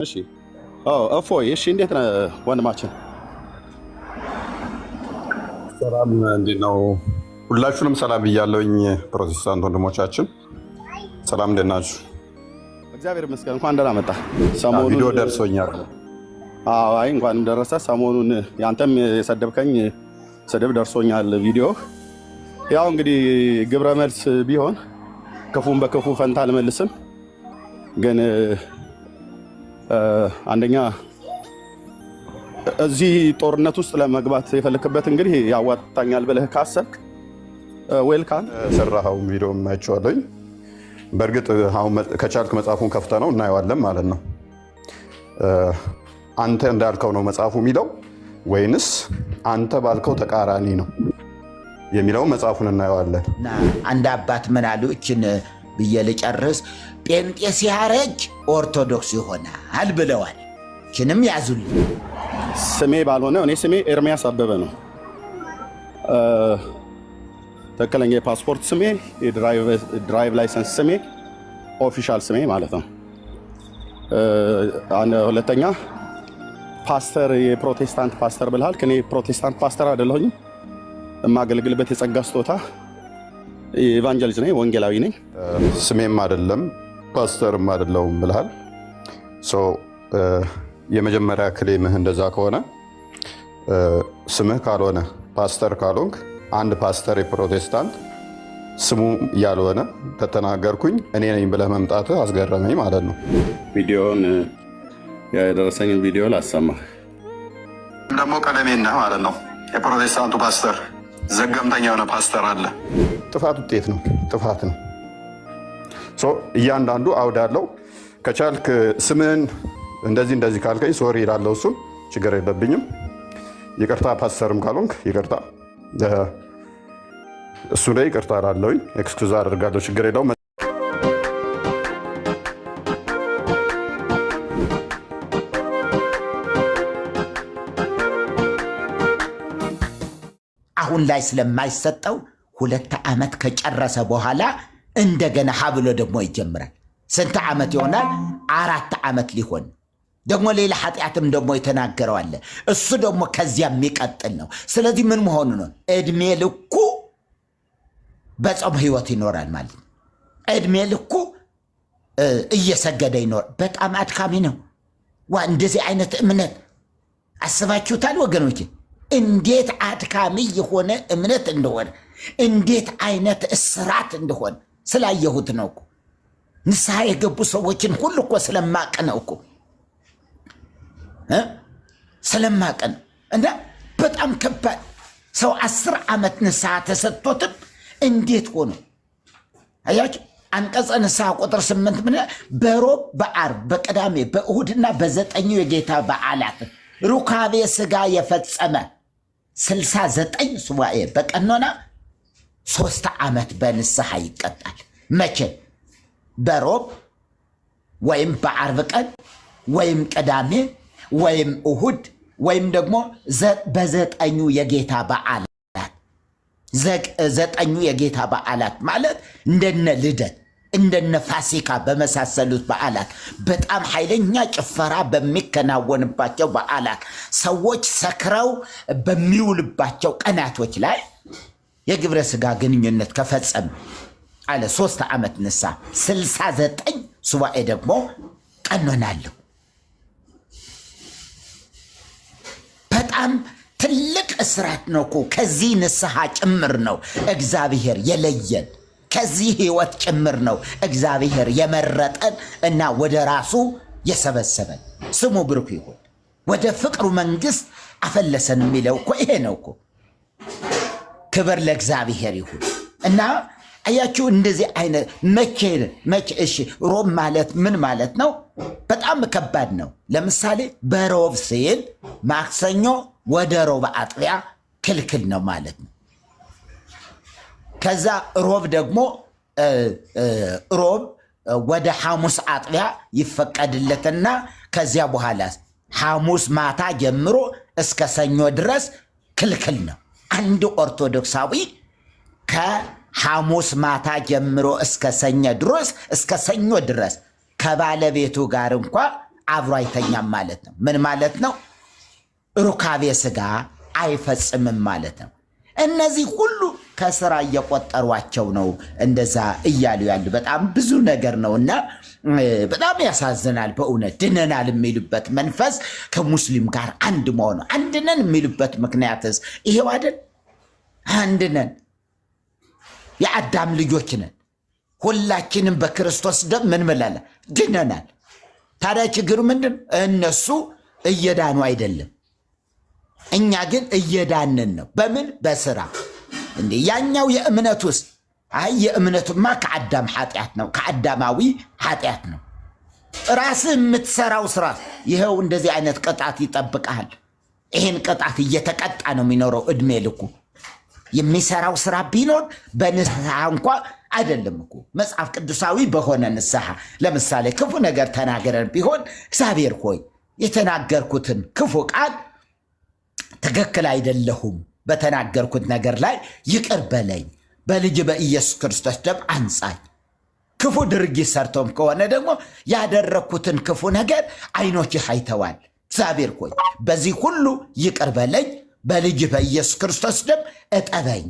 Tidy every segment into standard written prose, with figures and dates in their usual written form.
እሺ እፎይ፣ እሺ እንዴት ነህ ወንድማችን? ሰላም እንዴት ነው? ሁላችሁንም ሰላም ብያለሁኝ። ፕሮቴስታንት ወንድሞቻችን ሰላም እንዴት ናችሁ? እግዚአብሔር ይመስገን። እንኳን ደህና መጣ። ቪዲዮ ደርሶኛል። አይ እንኳንም ደረሰ። ሰሞኑን ያንተም የሰደብከኝ ስድብ ደርሶኛል ቪዲዮ። ያው እንግዲህ ግብረ መልስ ቢሆን ክፉን በክፉ ፈንታ አልመልስም። ግን አንደኛ እዚህ ጦርነት ውስጥ ለመግባት የፈለክበት እንግዲህ ያዋጣኛል ብለህ ካሰብክ ዌልካም። ሰራው ቪዲዮ ማይቻለኝ። በእርግጥ አሁን ከቻልክ መጽሐፉን ከፍተ ነው እናየዋለን ማለት ነው። አንተ እንዳልከው ነው መጽሐፉ የሚለው ወይንስ አንተ ባልከው ተቃራኒ ነው የሚለው? መጽሐፉን እናየዋለን። አንድ አባት ምን አሉ? እችን ብዬ ልጨርስ። ጴንጤ ሲያረጅ ኦርቶዶክስ ይሆናል ብለዋል። እችንም ያዙልኝ። ስሜ ባልሆነ እኔ ስሜ ኤርሚያስ አበበ ነው። ትክክለኛ የፓስፖርት ስሜ፣ የድራይቭ ላይሰንስ ስሜ፣ ኦፊሻል ስሜ ማለት ነው። ሁለተኛ ፓስተር፣ የፕሮቴስታንት ፓስተር ብልሃል። ከኔ ፕሮቴስታንት ፓስተር አይደለሁኝም። የማገለግልበት የጸጋ ስጦታ ኢቫንጀሊስት ነኝ፣ ወንጌላዊ ነኝ። ስሜም አይደለም ፓስተርም አይደለሁም ብልሃል። የመጀመሪያ ክሌምህ እንደዛ ከሆነ ስምህ ካልሆነ ፓስተር ካልሆንክ አንድ ፓስተር የፕሮቴስታንት ስሙ ያልሆነ ከተናገርኩኝ እኔ ነኝ ብለህ መምጣትህ አስገረመኝ ማለት ነው። ቪዲዮን የደረሰኝን ቪዲዮ ላሰማህ። ደግሞ ቀለሜና ማለት ነው የፕሮቴስታንቱ ፓስተር ዘገምተኛ የሆነ ፓስተር አለ። ጥፋት ውጤት ነው፣ ጥፋት ነው። እያንዳንዱ አውድ አለው። ከቻልክ ስምህን እንደዚህ ካልከኝ ሶሪ ይላለው። እሱም ችግር የለብኝም። ይቅርታ ፓስተርም ካልሆንክ ይቅርታ፣ እሱ ላይ ይቅርታ ላለውኝ ኤክስኩዝ አደርጋለሁ። ችግር የለው። አሁን ላይ ስለማይሰጠው 2 ዓመት ከጨረሰ በኋላ እንደገና ሀብሎ ደግሞ ይጀምራል። ስንት ዓመት ይሆናል? 4 ዓመት ሊሆን ደግሞ ሌላ ኃጢአትም ደግሞ የተናገረው አለ። እሱ ደግሞ ከዚያ የሚቀጥል ነው። ስለዚህ ምን መሆኑ ነው? ዕድሜ ልኩ በጾም ህይወት ይኖራል ማለት ነው። ዕድሜ ልኩ እየሰገደ ይኖር። በጣም አድካሚ ነው። እንደዚህ አይነት እምነት አስባችሁታል ወገኖች? እንዴት አድካሚ የሆነ እምነት እንደሆነ፣ እንዴት አይነት እስራት እንደሆነ ስላየሁት ነው እኮ። ንስሐ የገቡ ሰዎችን ሁሉ እኮ ስለማቅ ነው እኮ ስለማቅ ነው። እና በጣም ከባድ ሰው 10 ዓመት ንስሐ ተሰጥቶትም እንዴት ሆኖ አያችሁ። አንቀጸ ንስሐ ቁጥር 8 ምን? በሮብ በዓርብ በቅዳሜ በእሁድና በ9 የጌታ በዓላት ሩካቤ ስጋ የፈጸመ 69 ሱባኤ በቀኖና 3 ዓመት በንስሐ ይቀጣል። መቼ? በሮብ ወይም በዓርብ ቀን ወይም ቅዳሜ ወይም እሁድ ወይም ደግሞ በ9 የጌታ በዓላት። 9 የጌታ በዓላት ማለት እንደነ ልደት እንደነ ፋሲካ በመሳሰሉት በዓላት፣ በጣም ኃይለኛ ጭፈራ በሚከናወንባቸው በዓላት፣ ሰዎች ሰክረው በሚውልባቸው ቀናቶች ላይ የግብረ ሥጋ ግንኙነት ከፈጸመ አለ 3 ዓመት ንስሐ፣ 69 ሱባኤ ደግሞ ቀኖናለሁ። በጣም ትልቅ እስራት ነው እኮ። ከዚህ ንስሐ ጭምር ነው እግዚአብሔር የለየን። ከዚህ ህይወት ጭምር ነው እግዚአብሔር የመረጠን እና ወደ ራሱ የሰበሰበን። ስሙ ብሩክ ይሁን። ወደ ፍቅሩ መንግስት አፈለሰን የሚለው እኮ ይሄ ነው እኮ። ክብር ለእግዚአብሔር ይሁን። እና አያችሁ እንደዚህ አይነት መቼ እሺ፣ ሮብ ማለት ምን ማለት ነው? በጣም ከባድ ነው። ለምሳሌ በሮብ ሲል ማክሰኞ ወደ ሮብ አጥቢያ ክልክል ነው ማለት ነው። ከዛ ሮብ ደግሞ ሮብ ወደ ሐሙስ አጥቢያ ይፈቀድለትና ከዚያ በኋላ ሐሙስ ማታ ጀምሮ እስከ ሰኞ ድረስ ክልክል ነው። አንድ ኦርቶዶክሳዊ ከሐሙስ ማታ ጀምሮ እስከ ሰኞ ድረስ ከባለቤቱ ጋር እንኳ አብሮ አይተኛም ማለት ነው። ምን ማለት ነው? ሩካቤ ስጋ አይፈጽምም ማለት ነው። እነዚህ ሁሉ ከስራ እየቆጠሯቸው ነው እንደዛ እያሉ ያሉ በጣም ብዙ ነገር ነውና በጣም ያሳዝናል በእውነት። ድነናል የሚሉበት መንፈስ ከሙስሊም ጋር አንድ መሆኑ፣ አንድ ነን የሚሉበት ምክንያትስ ይሄው አይደል? አንድ ነን፣ የአዳም ልጆች ነን። ሁላችንም በክርስቶስ ደም ምን ብለናል? ድነናል። ታዲያ ችግሩ ምንድን? እነሱ እየዳኑ አይደለም፣ እኛ ግን እየዳንን ነው። በምን? በስራ እንዴ። ያኛው የእምነት ውስጥ አይ የእምነቱማ ከአዳም ኃጢአት ነው፣ ከአዳማዊ ኃጢአት ነው። ራስህ የምትሰራው ስራ ይኸው እንደዚህ አይነት ቅጣት ይጠብቃል። ይሄን ቅጣት እየተቀጣ ነው የሚኖረው እድሜ ልኩ። የሚሰራው ስራ ቢኖር በንስሐ እንኳ አይደለም እኮ መጽሐፍ ቅዱሳዊ በሆነ ንስሐ። ለምሳሌ ክፉ ነገር ተናገረን ቢሆን እግዚአብሔር ሆይ የተናገርኩትን ክፉ ቃል ትክክል አይደለሁም፣ በተናገርኩት ነገር ላይ ይቅር በለኝ፣ በልጅ በኢየሱስ ክርስቶስ ደም አንጻኝ። ክፉ ድርጊት ሰርቶም ከሆነ ደግሞ ያደረግኩትን ክፉ ነገር ዓይኖችህ አይተዋል፣ እግዚአብሔር ሆይ በዚህ ሁሉ ይቅር በለኝ፣ በልጅ በኢየሱስ ክርስቶስ ደም እጠበኝ።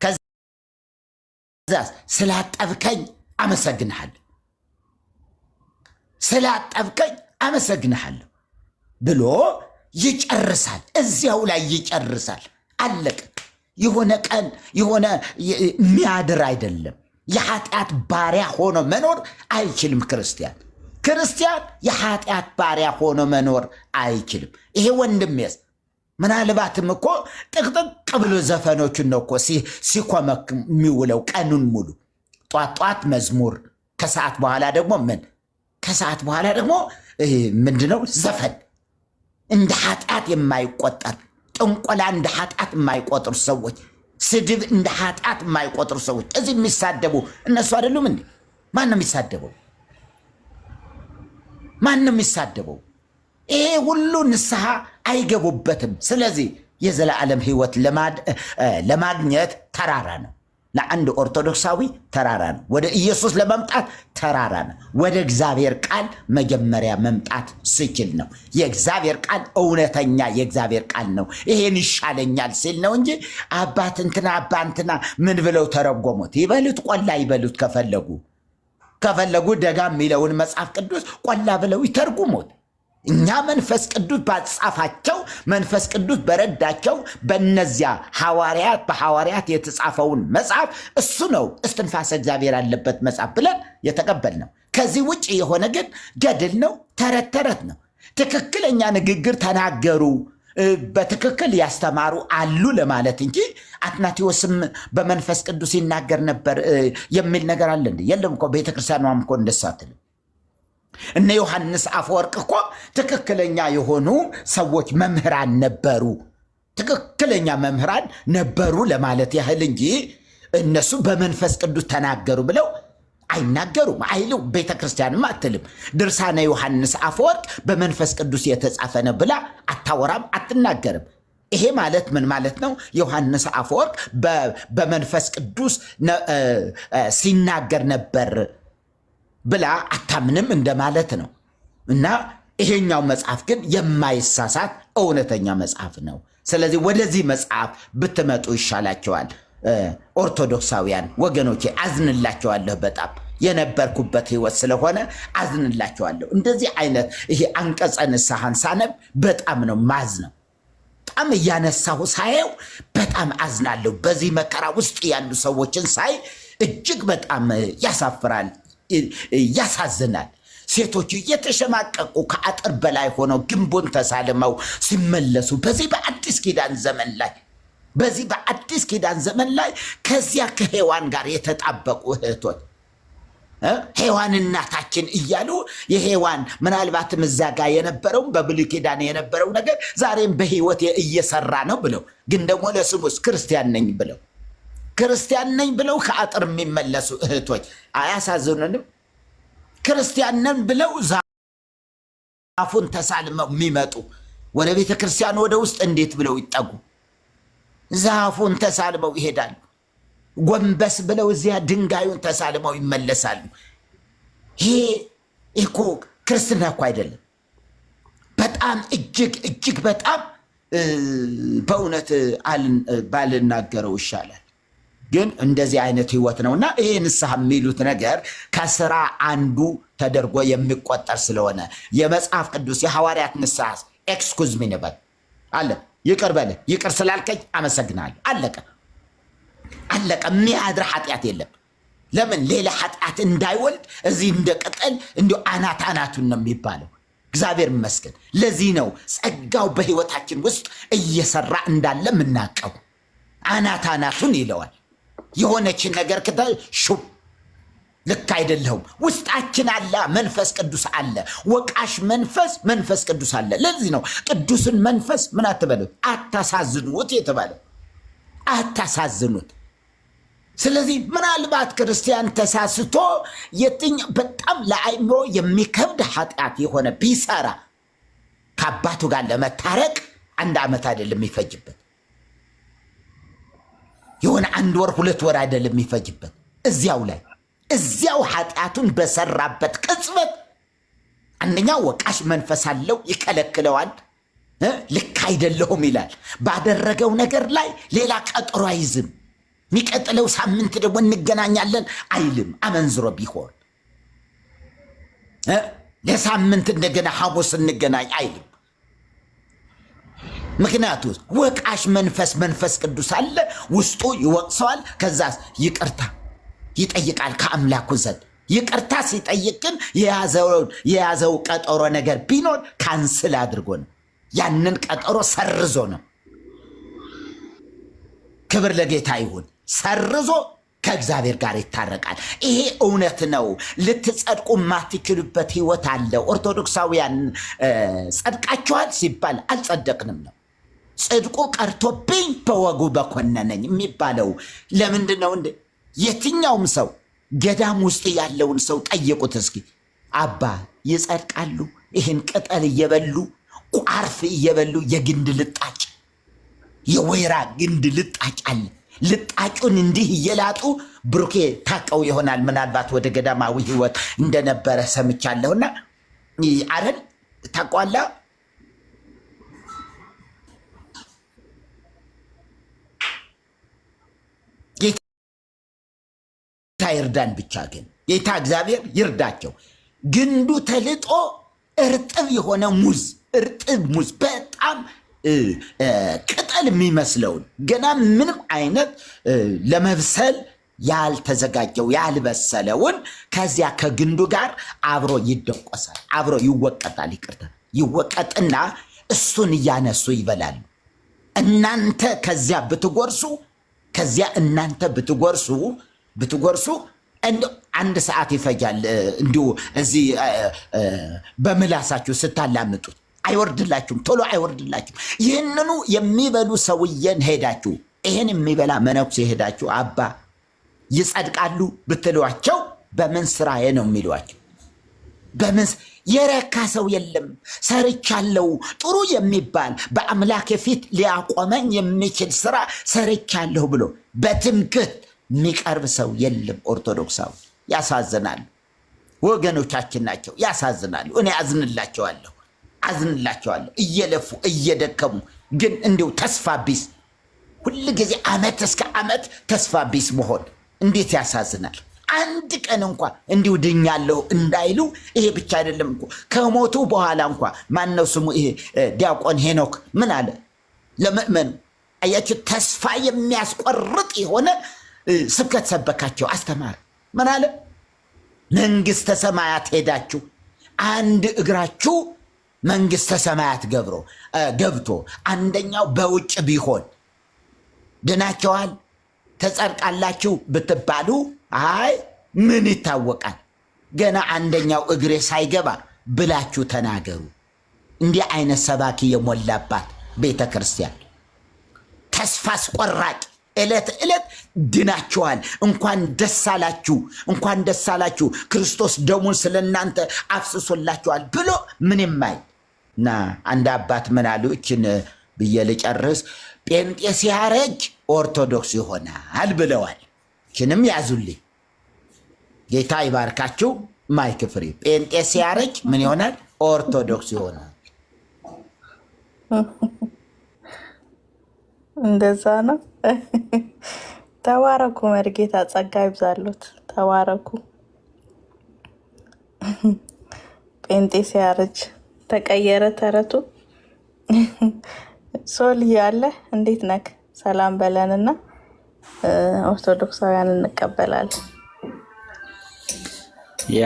ከዛ ስላጠብከኝ አመሰግንሃለሁ፣ ስላጠብከኝ አመሰግንሃለሁ ብሎ ይጨርሳል። እዚያው ላይ ይጨርሳል። አለቀ። የሆነ ቀን የሆነ የሚያድር አይደለም። የኃጢአት ባሪያ ሆኖ መኖር አይችልም ክርስቲያን የኃጢአት ባሪያ ሆኖ መኖር አይችልም። ይሄ ወንድሜስ ምናልባትም እኮ ጥቅጥቅ ብሎ ዘፈኖቹን ነው እኮ ሲኮመክ የሚውለው ቀኑን ሙሉ። ጧት መዝሙር፣ ከሰዓት በኋላ ደግሞ ምን? ከሰዓት በኋላ ደግሞ ምንድነው? ዘፈን። እንደ ኃጢአት የማይቆጠር ጥንቆላ እንደ ኃጢአት የማይቆጥሩ ሰዎች፣ ስድብ እንደ ኃጢአት የማይቆጥሩ ሰዎች እዚህ የሚሳደቡ እነሱ አይደሉም እንዴ? ማን ነው የሚሳደበው? ማን ነው የሚሳደበው? ይሄ ሁሉ ንስሐ አይገቡበትም። ስለዚህ የዘላለም ሕይወት ለማግኘት ተራራ ነው። ለአንድ ኦርቶዶክሳዊ ተራራ ነው። ወደ ኢየሱስ ለመምጣት ተራራ ነው። ወደ እግዚአብሔር ቃል መጀመሪያ መምጣት ስችል ነው። የእግዚአብሔር ቃል እውነተኛ የእግዚአብሔር ቃል ነው። ይሄን ይሻለኛል ሲል ነው እንጂ አባትንትና አባንትና ምን ብለው ተረጎሙት? ይበሉት ቆላ ይበሉት። ከፈለጉ ደጋ የሚለውን መጽሐፍ ቅዱስ ቆላ ብለው ይተርጉሙት። እኛ መንፈስ ቅዱስ ባጻፋቸው መንፈስ ቅዱስ በረዳቸው በእነዚያ በሐዋርያት የተጻፈውን መጽሐፍ እሱ ነው እስትንፋሰ እግዚአብሔር ያለበት መጽሐፍ ብለን የተቀበልነው። ከዚህ ውጭ የሆነ ግን ገድል ነው፣ ተረት ነው። ትክክለኛ ንግግር ተናገሩ፣ በትክክል ያስተማሩ አሉ ለማለት እንጂ አትናቴዎስም በመንፈስ ቅዱስ ይናገር ነበር የሚል ነገር አለ እንዴ? የለም እኮ ቤተክርስቲያኗም እኮ እንደሱ አትልም። እነ ዮሐንስ አፈወርቅ እኮ ትክክለኛ የሆኑ ሰዎች መምህራን ነበሩ፣ ትክክለኛ መምህራን ነበሩ ለማለት ያህል እንጂ እነሱ በመንፈስ ቅዱስ ተናገሩ ብለው አይናገሩም አይሉ። ቤተ ክርስቲያንም አትልም። ድርሳነ ዮሐንስ አፈወርቅ በመንፈስ ቅዱስ የተጻፈ ነው ብላ አታወራም፣ አትናገርም። ይሄ ማለት ምን ማለት ነው? ዮሐንስ አፈወርቅ በመንፈስ ቅዱስ ሲናገር ነበር ብላ አታምንም እንደማለት ነው። እና ይሄኛው መጽሐፍ ግን የማይሳሳት እውነተኛ መጽሐፍ ነው። ስለዚህ ወደዚህ መጽሐፍ ብትመጡ ይሻላቸዋል። ኦርቶዶክሳውያን ወገኖቼ አዝንላቸዋለሁ። በጣም የነበርኩበት ህይወት ስለሆነ አዝንላቸዋለሁ። እንደዚህ አይነት ይሄ አንቀጸ ንስሐን ሳነብ በጣም ነው ማዝነው። በጣም እያነሳሁ ሳየው በጣም አዝናለሁ። በዚህ መከራ ውስጥ ያሉ ሰዎችን ሳይ እጅግ በጣም ያሳፍራል፣ ያሳዝናል። ሴቶቹ እየተሸማቀቁ ከአጥር በላይ ሆነው ግንቡን ተሳልመው ሲመለሱ በዚህ በአዲስ ኪዳን ዘመን ላይ ከዚያ ከሔዋን ጋር የተጣበቁ እህቶች ሔዋን እናታችን እያሉ የሔዋን ምናልባትም እዛ ጋር የነበረው በብሉይ ኪዳን የነበረው ነገር ዛሬም በህይወት እየሰራ ነው ብለው ግን ደግሞ ለስሙስ ክርስቲያን ነኝ ብለው ከአጥር የሚመለሱ እህቶች አያሳዝኑንም? ክርስቲያን ነን ብለው ዛፉን ተሳልመው የሚመጡ ወደ ቤተ ክርስቲያን ወደ ውስጥ እንዴት ብለው ይጠጉ? ዛፉን ተሳልመው ይሄዳሉ። ጎንበስ ብለው እዚያ ድንጋዩን ተሳልመው ይመለሳሉ። ይሄ እኮ ክርስትና እኮ አይደለም። በጣም እጅግ በጣም በእውነት ባልናገረው ይሻላል። ግን እንደዚህ አይነት ህይወት ነውና ይሄ ንስሐ የሚሉት ነገር ከስራ አንዱ ተደርጎ የሚቆጠር ስለሆነ የመጽሐፍ ቅዱስ የሐዋርያት ንስሐ ኤክስኩዝ ሚ ነበር አለ። ይቅር በለ ይቅር ስላልከኝ አመሰግናለሁ። አለቀ። የሚያድር ኃጢአት የለም። ለምን ሌላ ኃጢአት እንዳይወልድ እዚህ እንደ ቅጠል እንዲ አናቱን ነው የሚባለው። እግዚአብሔር ይመስገን። ለዚህ ነው ጸጋው በህይወታችን ውስጥ እየሰራ እንዳለ የምናውቀው። አናቱን ይለዋል። የሆነችን ነገር ሹብ ልክ አይደለሁም። ውስጣችን አለ፣ መንፈስ ቅዱስ አለ፣ ወቃሽ መንፈስ ቅዱስ አለ። ለዚህ ነው ቅዱስን መንፈስ ምን አትበሉት፣ አታሳዝኑት የተባለው። አታሳዝኑት። ስለዚህ ምናልባት ክርስቲያን ተሳስቶ በጣም ለአእምሮ የሚከብድ ኃጢአት የሆነ ቢሰራ ከአባቱ ጋር ለመታረቅ 1 ዓመት አይደለም የሚፈጅበት፣ የሆነ 1 ወር 2 ወር አይደለም የሚፈጅበት። እዚያው ኃጢአቱን በሰራበት ቅጽበት አንደኛው ወቃሽ መንፈስ አለው፣ ይከለክለዋል። ልክ አይደለሁም ይላል። ባደረገው ነገር ላይ ሌላ ቀጠሮ አይዝም። የሚቀጥለው ሳምንት ደግሞ እንገናኛለን አይልም። አመንዝሮ ቢሆን ለሳምንት እንደገና ሐሙስ እንገናኝ አይልም። ምክንያቱ ወቃሽ መንፈስ ቅዱስ አለ፣ ውስጡ ይወቅሰዋል። ከዛ ይቅርታ ይጠይቃል ከአምላኩ ዘንድ። ይቅርታ ሲጠይቅ ግን የያዘው ቀጠሮ ነገር ቢኖር ካንስል አድርጎ ነው፣ ያንን ቀጠሮ ሰርዞ ነው። ክብር ለጌታ ይሁን። ሰርዞ ከእግዚአብሔር ጋር ይታረቃል። ይሄ እውነት ነው። ልትጸድቁ የማትችሉበት ህይወት አለ። ኦርቶዶክሳውያን ጸድቃችኋል ሲባል አልጸደቅንም ነው። ጽድቁ ቀርቶብኝ በወጉ በኮነነኝ የሚባለው ለምንድን ነው? የትኛውም ሰው ገዳም ውስጥ ያለውን ሰው ጠይቁት እስኪ። አባ ይጸድቃሉ? ይህን ቅጠል እየበሉ ቋርፍ እየበሉ የግንድ ልጣጭ የወይራ ግንድ ልጣጭ አለ። ልጣጩን እንዲህ እየላጡ ብሩኬ ታቀው ይሆናል ምናልባት ወደ ገዳማዊ ህይወት እንደነበረ ሰምቻለሁና አይደል? ታቋላ ጌታ ይርዳን። ብቻ ግን ጌታ እግዚአብሔር ይርዳቸው። ግንዱ ተልጦ እርጥብ የሆነ እርጥብ ሙዝ በጣም ቅጠል የሚመስለውን ገና ምንም አይነት ለመብሰል ያልተዘጋጀው ያልበሰለውን ከዚያ ከግንዱ ጋር አብሮ ይደቆሳል፣ አብሮ ይወቀጣል። ይወቀጥና እሱን እያነሱ ይበላሉ። እናንተ ከዚያ ብትጎርሱ 1 ሰዓት ይፈጃል። እንዲሁ እዚህ በምላሳችሁ ስታላምጡት አይወርድላችሁም፣ ቶሎ አይወርድላችሁም። ይህንኑ የሚበሉ ሰውዬን ሄዳችሁ ይህን የሚበላ መነኩሴ ሄዳችሁ አባ ይጸድቃሉ ብትሏቸው በምን ስራዬ ነው የሚሏቸው? የረካ ሰው የለም። ሰርቻለሁ ጥሩ የሚባል በአምላክ ፊት ሊያቆመኝ የሚችል ስራ ሰርቻለሁ ብሎ በትምክህት የሚቀርብ ሰው የለም። ኦርቶዶክሳዊ ያሳዝናሉ። ወገኖቻችን ናቸው፣ ያሳዝናሉ። እኔ አዝንላቸዋለሁ። እየለፉ እየደከሙ ግን እንዲሁ ተስፋ ቢስ፣ ሁል ጊዜ ዓመት እስከ ዓመት ተስፋ ቢስ መሆን እንዴት ያሳዝናል። አንድ ቀን እንኳ እንዲሁ ድኛለሁ እንዳይሉ። ይሄ ብቻ አይደለም እኮ ከሞቱ በኋላ እንኳ ማነው ስሙ ይሄ ዲያቆን ሄኖክ ምን አለ ለምእመኑ? አያችሁ፣ ተስፋ የሚያስቆርጥ የሆነ ስብከት ሰበካቸው፣ አስተማረ። ምን አለ? መንግሥተ ሰማያት ሄዳችሁ አንድ እግራችሁ መንግሥተ ሰማያት ገብቶ አንደኛው በውጭ ቢሆን ድናቸዋል ተጸድቃላችሁ ብትባሉ፣ አይ ምን ይታወቃል ገና አንደኛው እግሬ ሳይገባ ብላችሁ ተናገሩ። እንዲህ አይነት ሰባኪ የሞላባት ቤተ ክርስቲያን ተስፋ አስቆራጭ ዕለት ድናችኋል፣ እንኳን ደስ አላችሁ ክርስቶስ ደሙን ስለእናንተ አፍስሶላችኋል ብሎ ምን የማይ እና አንድ አባት ምን አሉ? እችን ብዬ ልጨርስ። ጴንጤ ሲያረጅ ኦርቶዶክስ ይሆናል ብለዋል። እችንም ያዙልኝ። ጌታ ይባርካችሁ። ማይክ ፍሪ። ጴንጤ ሲያረጅ ምን ይሆናል? ኦርቶዶክስ ይሆናል። እንደዛ ነው። ተባረኩ። መርጌታ ጸጋ ይብዛሉት። ተባረኩ። ጴንጤ ሲያረጅ ተቀየረ ተረቱ። ሶል ያለ እንዴት ነክ? ሰላም በለንና ኦርቶዶክሳውያን እንቀበላለን። ያ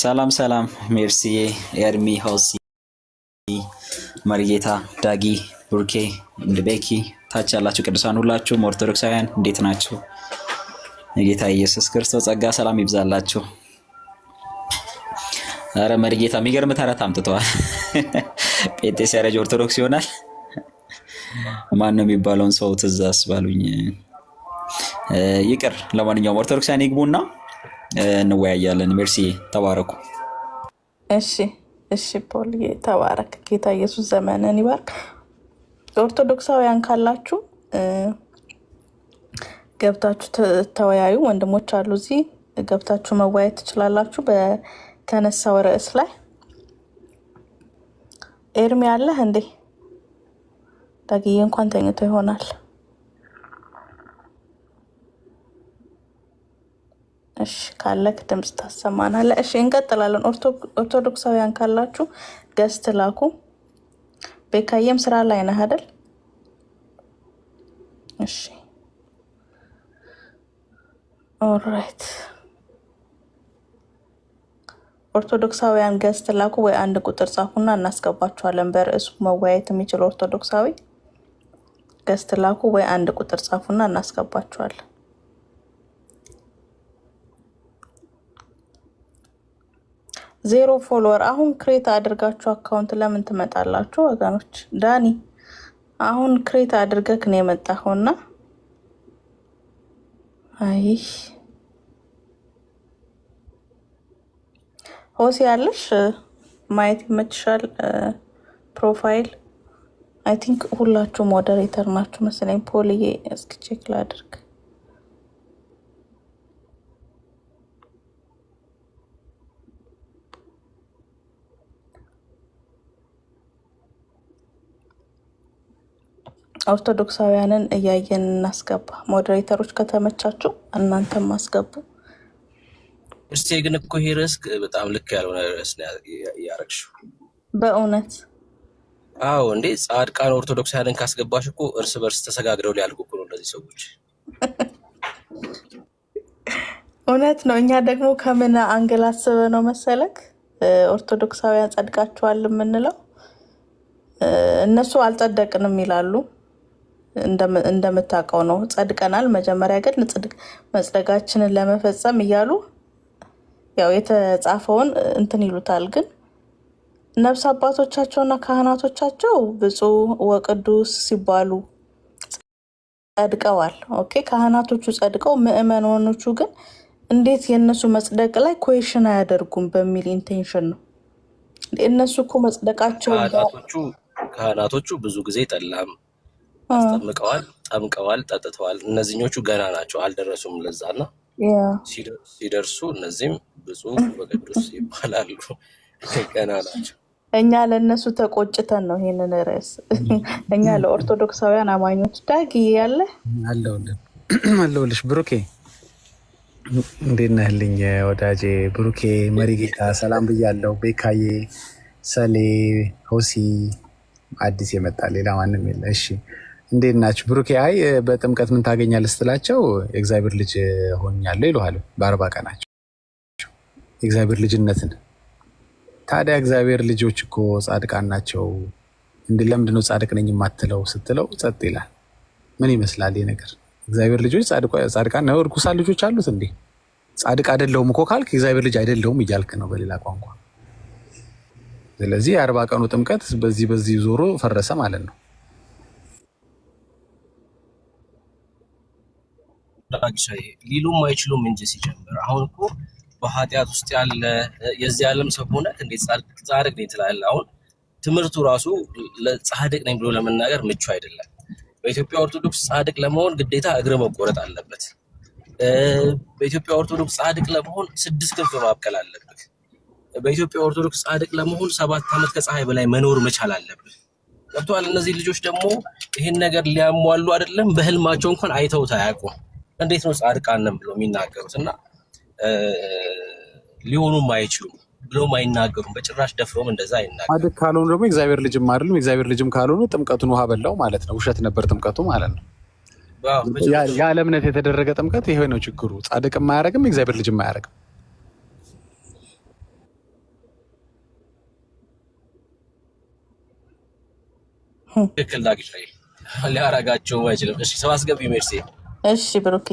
ሰላም ሰላም። ሜርሲዬ፣ ኤርሚ፣ ሆሲ፣ መርጌታ፣ ዳጊ፣ ቡርኬ፣ ቤኪ፣ ታች ያላችሁ ቅዱሳን ሁላችሁም ኦርቶዶክሳውያን እንዴት ናችሁ? የጌታ ኢየሱስ ክርስቶስ ጸጋ ሰላም ይብዛላችሁ። አረ መርጌታ የሚገርም ተረት አምጥተዋል። ጴንጤ ሲያረጅ ኦርቶዶክስ ይሆናል። ማን ነው የሚባለውን ሰው ትዝ አስባሉኝ። ይቅር። ለማንኛውም ኦርቶዶክሳውያን ይግቡና እንወያያለን። ሜርሲ ተባረኩ። እሺ ፖል ተባረክ። ጌታ ኢየሱስ ዘመንን ይባርክ። ኦርቶዶክሳውያን ካላችሁ ገብታችሁ ተወያዩ። ወንድሞች አሉ እዚህ ገብታችሁ መወያየት ትችላላችሁ በተነሳው ርዕስ ላይ። ኤርሚ አለህ እንዴ? ዳግዬ እንኳን ተኝቶ ይሆናል። እሺ ካለክ ድምጽ ታሰማናለህ። እሺ እንቀጥላለን። ኦርቶዶክሳውያን ካላችሁ ገስት ላኩ። ቤካየም ስራ ላይ ነህ አይደል? እሺ ኦልራይት። ኦርቶዶክሳውያን ገስት ላኩ ወይ አንድ ቁጥር ጻፉና እናስገባችኋለን። በርዕሱ መወያየት የሚችል ኦርቶዶክሳዊ ገስት ላኩ ወይ አንድ ቁጥር ጻፉና እናስገባችኋለን። ዜሮ ፎሎወር አሁን ክሬት አድርጋችሁ አካውንት ለምን ትመጣላችሁ ወገኖች? ዳኒ አሁን ክሬት አድርገክ ነው የመጣኸውና አይ ሆሲ ያለሽ ማየት ይመችሻል። ፕሮፋይል አይ ቲንክ ሁላችሁ ሞዴሬተር ናችሁ መሰለኝ። ፖልዬ እስኪ ቼክ ላድርግ። ኦርቶዶክሳውያንን እያየን እናስገባ። ሞዴሬተሮች ከተመቻችሁ እናንተም አስገቡ። እስቲ ግን እኮ ይሄ ርዕስ በጣም ልክ ያልሆነ ርዕስ ያረግሽው በእውነት። አዎ እንዴ ጻድቃን ኦርቶዶክሳውያንን ካስገባሽ እኮ እርስ በርስ ተሰጋግረው ሊያልቁ እኮ ነው እነዚህ ሰዎች። እውነት ነው። እኛ ደግሞ ከምን አንግል አስበ ነው መሰለክ ኦርቶዶክሳውያን ጸድቃችኋል የምንለው? እነሱ አልጸደቅንም ይላሉ። እንደምታውቀው ነው ጸድቀናል። መጀመሪያ ግን መጽደቃችንን ለመፈጸም እያሉ ያው የተጻፈውን እንትን ይሉታል። ግን ነፍስ አባቶቻቸውና ካህናቶቻቸው ብፁዕ ወቅዱስ ሲባሉ ጸድቀዋል። ኦኬ ካህናቶቹ ጸድቀው ምእመናኖቹ ግን እንዴት የእነሱ መጽደቅ ላይ ኮሽን አያደርጉም በሚል ኢንቴንሽን ነው። እነሱ እኮ መጽደቃቸው ካህናቶቹ ብዙ ጊዜ ጠላም አስጠምቀዋል፣ ጠምቀዋል፣ ጠጥተዋል። እነዚህኞቹ ገና ናቸው፣ አልደረሱም። ለዛና ሲደርሱ እነዚህም ብፁዕ ወቅዱስ ይባላሉ። ገና ናቸው። እኛ ለእነሱ ተቆጭተን ነው ይሄንን ርዕስ እኛ ለኦርቶዶክሳውያን አማኞች። ዳጊ ያለ አለሁልሽ። ብሩኬ እንዴት ነህልኝ ወዳጄ? ብሩኬ መሪጌታ ሰላም ብያለሁ። ቤካዬ፣ ሰሌ፣ ሆሲ አዲስ የመጣ ሌላ ማንም የለ። እሺ እንዴት ናችሁ? ብሩኬ አይ በጥምቀት ምን ታገኛለህ ስትላቸው የእግዚአብሔር ልጅ ሆኛለሁ ይሉሃል። በ40 ቀናቸው የእግዚአብሔር ልጅነትን። ታዲያ እግዚአብሔር ልጆች እኮ ጻድቃን ናቸው። እንዲህ ለምንድነው ጻድቅ ነኝ የማትለው ስትለው ጸጥ ይላል። ምን ይመስላል ይህ ነገር? እግዚአብሔር ልጆች ጻድቃን ነው? እርኩሳን ልጆች አሉት እንዴ? ጻድቅ አይደለሁም እኮ ካልክ እግዚአብሔር ልጅ አይደለሁም እያልክ ነው በሌላ ቋንቋ። ስለዚህ የ40 ቀኑ ጥምቀት በዚህ ዞሮ ፈረሰ ማለት ነው። ሊሉም አይችሉም እንጂ ሲጀምር አሁን እኮ በኃጢአት ውስጥ ያለ የዚህ ዓለም ሰው ሆነ እንዴት ጻድቅ ነኝ ትላለህ? አሁን ትምህርቱ ራሱ ጻድቅ ነኝ ብሎ ለመናገር ምቹ አይደለም። በኢትዮጵያ ኦርቶዶክስ ጻድቅ ለመሆን ግዴታ እግር መቆረጥ አለበት። በኢትዮጵያ ኦርቶዶክስ ጻድቅ ለመሆን 6 ክንፍ ማብቀል አለበት። በኢትዮጵያ ኦርቶዶክስ ጻድቅ ለመሆን 7 ዓመት ከፀሐይ በላይ መኖር መቻል አለብህ። ገብቷል። እነዚህ ልጆች ደግሞ ይሄን ነገር ሊያሟሉ አይደለም በህልማቸው እንኳን አይተውት አያውቁም። እንዴት ነው ጻድቃን ነን ብለው የሚናገሩት? እና ሊሆኑም አይችሉም ብለውም አይናገሩም። በጭራሽ ደፍረውም እንደዛ አይናገሩም። ጻድቅ ካልሆኑ ደግሞ እግዚአብሔር ልጅም አይደሉም። እግዚአብሔር ልጅም ካልሆኑ ጥምቀቱን ውሃ በላው ማለት ነው። ውሸት ነበር ጥምቀቱ ማለት ነው። ያለ እምነት የተደረገ ጥምቀት ይሄ ነው ችግሩ። ጻድቅም አያደርግም፣ እግዚአብሔር ልጅም አያደርግም። ትክክል ዳግሽ ላይ ሊያረጋቸው አይችልም። እሺ ሰው አስገቢ ሜርሲ። እሺ ብሩኬ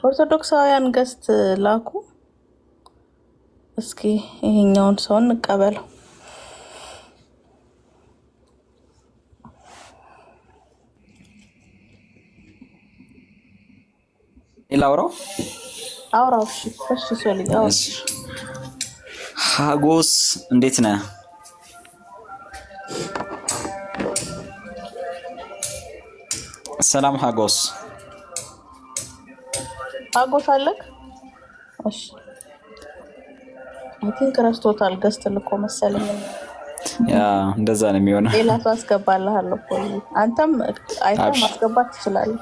ኦርቶዶክሳውያን ገስት ላኩ። እስኪ ይሄኛውን ሰው እንቀበለው። ላውራው አውራው። እሺ እሺ ሶሊ አውራ። ሀጎስ እንዴት ነህ? ሰላም ሀጎስ። ሀጎስ አለክ? እሺ አንተ ረስቶታል ገስት ልኮ መሰለኝ። ያ እንደዛ ነው የሚሆነው። ሌላ ሰው አስገባልሃለሁ እኮ አንተም አይተህ ማስገባት ትችላለህ።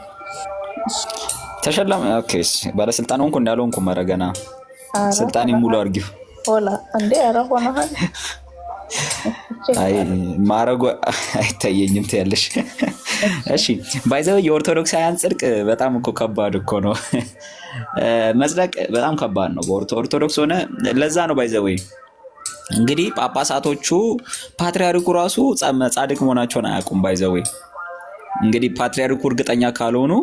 ተሸላሚ ኦኬ። ባለስልጣን ሆንኩ እንዳልሆንኩ መረገና ስልጣኔ ሙሉ አድርጊው። ሆላ እንዴ ኧረ ሆነሃል። አይ ማረጎ አይታየኝም ትያለሽ። እሺ ባይዘው የኦርቶዶክሳውያን ጽድቅ በጣም እኮ ከባድ እኮ ነው። መጽደቅ በጣም ከባድ ነው በኦርቶዶክስ ሆነ። ለዛ ነው ባይዘው እንግዲህ ጳጳሳቶቹ ፓትሪያርኩ ራሱ ጻድቅ መሆናቸውን አያውቁም። ባይዘው እንግዲህ ፓትሪያርኩ እርግጠኛ ካልሆኑ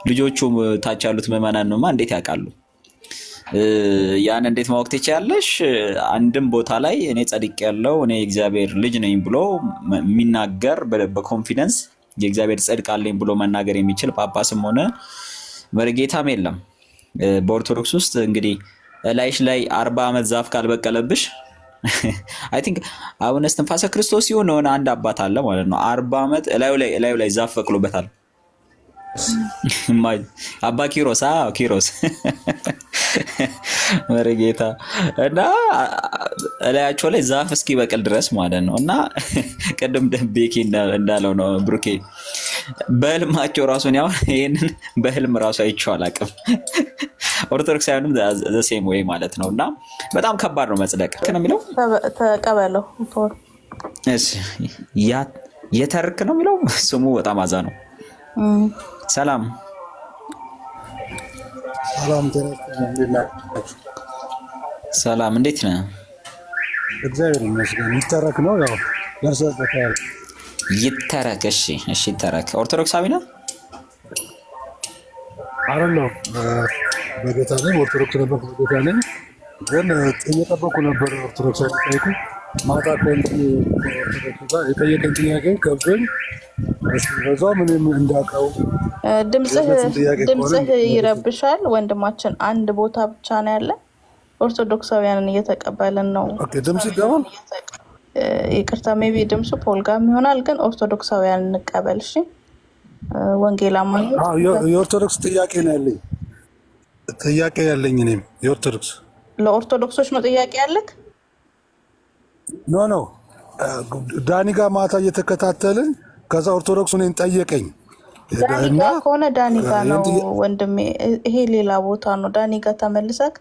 ልጆቹ ታች ያሉት ምዕመናን ነውማ እንዴት ያውቃሉ? ያን እንዴት ማወቅ ትችያለሽ? አንድም ቦታ ላይ እኔ ጸድቅ ያለው እኔ እግዚአብሔር ልጅ ነኝ ብሎ የሚናገር በኮንፊደንስ የእግዚአብሔር ጽድቅ አለኝ ብሎ መናገር የሚችል ጳጳስም ሆነ መርጌታም የለም በኦርቶዶክስ ውስጥ። እንግዲህ ላይሽ ላይ 40 ዓመት ዛፍ ካልበቀለብሽ አይ ቲንክ አቡነ እስትንፋሰ ክርስቶስ ሲሆን ሆነ አንድ አባት አለ ማለት ነው 40 ዓመት እላዩ ላይ ዛፍ በቅሎበታል። አባ ኪሮስ ኪሮስ መርጌታ እና እላያቸው ላይ ዛፍ እስኪ በቅል ድረስ ማለት ነው። እና ቅድም ቤኪ እንዳለው ነው ብሩኬ በህልማቸው ራሱን ያው ይሄንን በህልም ራሱ አይቼው አላውቅም። ኦርቶዶክሳውያንም ዘሴም ወይ ማለት ነው። እና በጣም ከባድ ነው መጽደቅ ነው የሚለው ተቀበለው። እሺ የተርክ ነው የሚለው ስሙ በጣም አዛ ነው። ሰላም ሰላም፣ እንዴት ነህ? እግዚአብሔር ይመስገን። ይተረክ ነው ያው ደርሰበታል። ይተረክ። እሺ እሺ ይተረክ። ኦርቶዶክሳዊ ነህ? አይደለም በጌታ ነኝ። ኦርቶዶክስ ነበር በጌታ ነኝ፣ ግን እየጠበኩ ነበር ኦርቶዶክሳዊ ጠይቁ ማታ ኮንቲ ኦርቶዶክስ ጋር የጠየቀኝ ጥያቄ ከብኝ በዛ ምንም እንዳውቀው ድምፅህ ይረብሻል ወንድማችን። አንድ ቦታ ብቻ ነው ያለ። ኦርቶዶክሳውያንን እየተቀበልን ነው። ድምፅ ይገባል። ይቅርታ ሜቢ ድምፁ ፖልጋም ይሆናል፣ ግን ኦርቶዶክሳውያንን እንቀበል። እሺ ወንጌል አማኝ የኦርቶዶክስ ጥያቄ ነው ያለኝ። ጥያቄ ያለኝ እኔም የኦርቶዶክስ ለኦርቶዶክሶች ነው ጥያቄ ያለክ? ኖ ዳኒ ጋር ማታ እየተከታተልን ከዛ ኦርቶዶክስ እኔን ጠየቀኝ። ዳኒ ጋር ከሆነ ዳኒ ጋር ነው ወንድሜ፣ ይሄ ሌላ ቦታ ነው። ዳኒ ጋር ተመልሰክ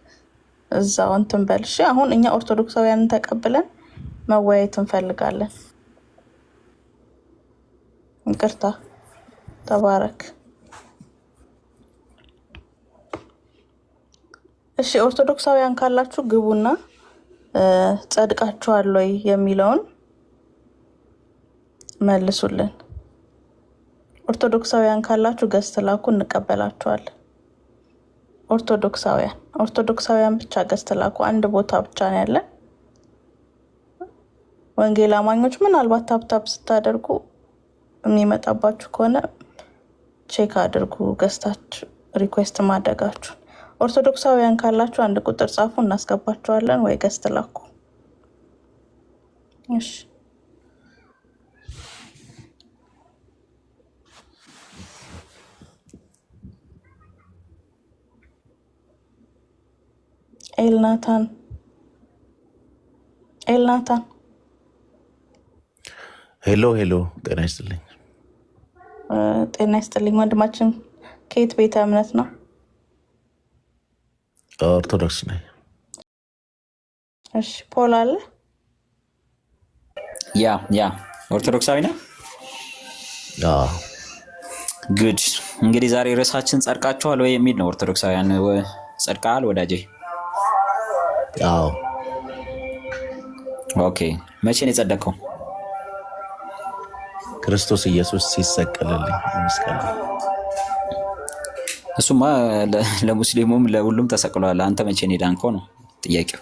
እዛው እንትን በል እሺ። አሁን እኛ ኦርቶዶክሳውያንን ተቀብለን መወያየት እንፈልጋለን። ይቅርታ ተባረክ። እሺ ኦርቶዶክሳውያን ካላችሁ ግቡና ጸድቃችኋል ወይ የሚለውን መልሱልን። ኦርቶዶክሳውያን ካላችሁ ገስት ላኩ፣ እንቀበላችኋለን። ኦርቶዶክሳውያን ብቻ ገስት ላኩ። አንድ ቦታ ብቻ ነው ያለን። ወንጌል አማኞች ምናልባት ታፕታፕ ስታደርጉ የሚመጣባችሁ ከሆነ ቼክ አድርጉ ገስታችሁ ሪኩዌስት ማድረጋችሁ። ኦርቶዶክሳውያን ካላችሁ አንድ ቁጥር ጻፉ፣ እናስገባችኋለን። ወይ ገስት ላኩ። እሺ ኤልናታን ሄሎ ሄሎ፣ ጤና ይስጥልኝ። ጤና ይስጥልኝ ወንድማችን። ከየት ቤተ እምነት ነው? ኦርቶዶክስ ነኝ። እሺ ፖል አለ? ያ ኦርቶዶክሳዊ ነው። ጉድ። እንግዲህ ዛሬ ርዕሳችን ጸድቃችኋል ወይ የሚል ነው። ኦርቶዶክሳውያን ጸድቀሃል ወዳጄ? አዎ። ኦኬ። መቼ ነው የጸደቀው? ክርስቶስ ኢየሱስ ሲሰቀልልኝ መስቀል። እሱማ ለሙስሊሙም ለሁሉም ተሰቅሏል። አንተ መቼ ነው የዳንከው ነው ጥያቄው።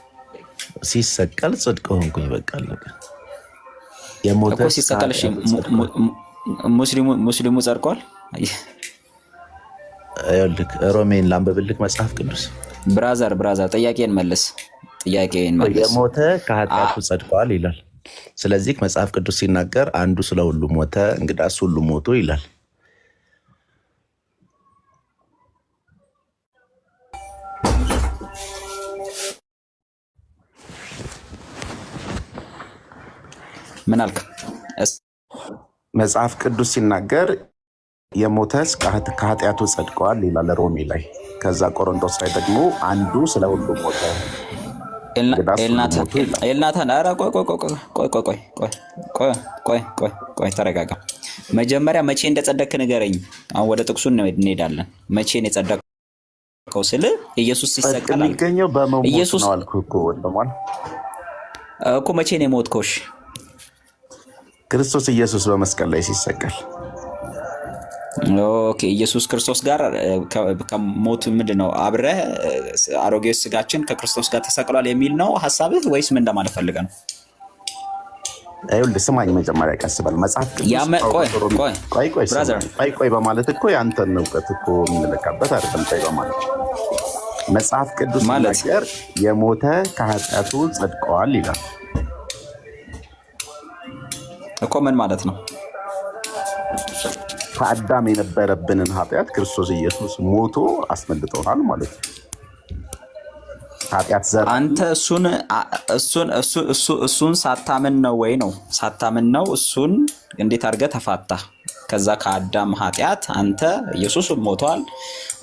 ሲሰቀል ጽድቅ ሆንኩኝ። በቃ አለቀ። እኮ ሲሰቀል ሙስሊሙ ጸድቋል። ይኸውልህ ሮሜን ላንብብልህ መጽሐፍ ቅዱስ። ብራዘር ጥያቄን መልስ። የሞተ ከኃጢአቱ ጸድቋል ይላል። ስለዚህ መጽሐፍ ቅዱስ ሲናገር አንዱ ስለ ሁሉ ሞተ፣ እንግዳስ ሁሉ ሞቶ ይላል። ምን አልክ? መጽሐፍ ቅዱስ ሲናገር የሞተስ ከኃጢአቱ ጸድቀዋል ይላል ሮሜ ላይ። ከዛ ቆሮንቶስ ላይ ደግሞ አንዱ ስለ ሁሉ ሞተ። ኤልናታን ኧረ ቆይ ተረጋጋ። መጀመሪያ መቼ እንደጸደቅ ንገረኝ። አሁን ወደ ጥቅሱ እንሄዳለን። መቼ ነው የጸደቀው ስል ኢየሱስ ሲሰቀል የሚገኘው በመሞት ነው አልኩህ እኮ። መቼ ነው የሞትከው? ክርስቶስ ኢየሱስ በመስቀል ላይ ሲሰቀል። ኦኬ። ኢየሱስ ክርስቶስ ጋር ከሞቱ ምንድን ነው አብረህ አሮጌ ስጋችን ከክርስቶስ ጋር ተሰቅሏል የሚል ነው ሀሳብህ ወይስ ምን ለማለት ፈልገህ ነው? ይኸውልህ ስማኝ፣ መጀመሪያ ቀስ በል። መጽሐፍ ቆይ በማለት እኮ የአንተን እውቀት እኮ የምንለካበት አይደለም። ቆይ በማለት መጽሐፍ ቅዱስ ሲናገር የሞተ ከኃጢአቱ ጸድቀዋል ይላል እኮ። ምን ማለት ነው? ከአዳም የነበረብንን ኃጢአት ክርስቶስ ኢየሱስ ሞቶ አስመልጦናል ማለት ነው። ኃጢአት ዘር አንተ እሱን ሳታምን ነው ወይ ነው? ሳታምን ነው እሱን እንዴት አድርገህ ተፋታ? ከዛ ከአዳም ኃጢአት አንተ ኢየሱስ ሞቷል።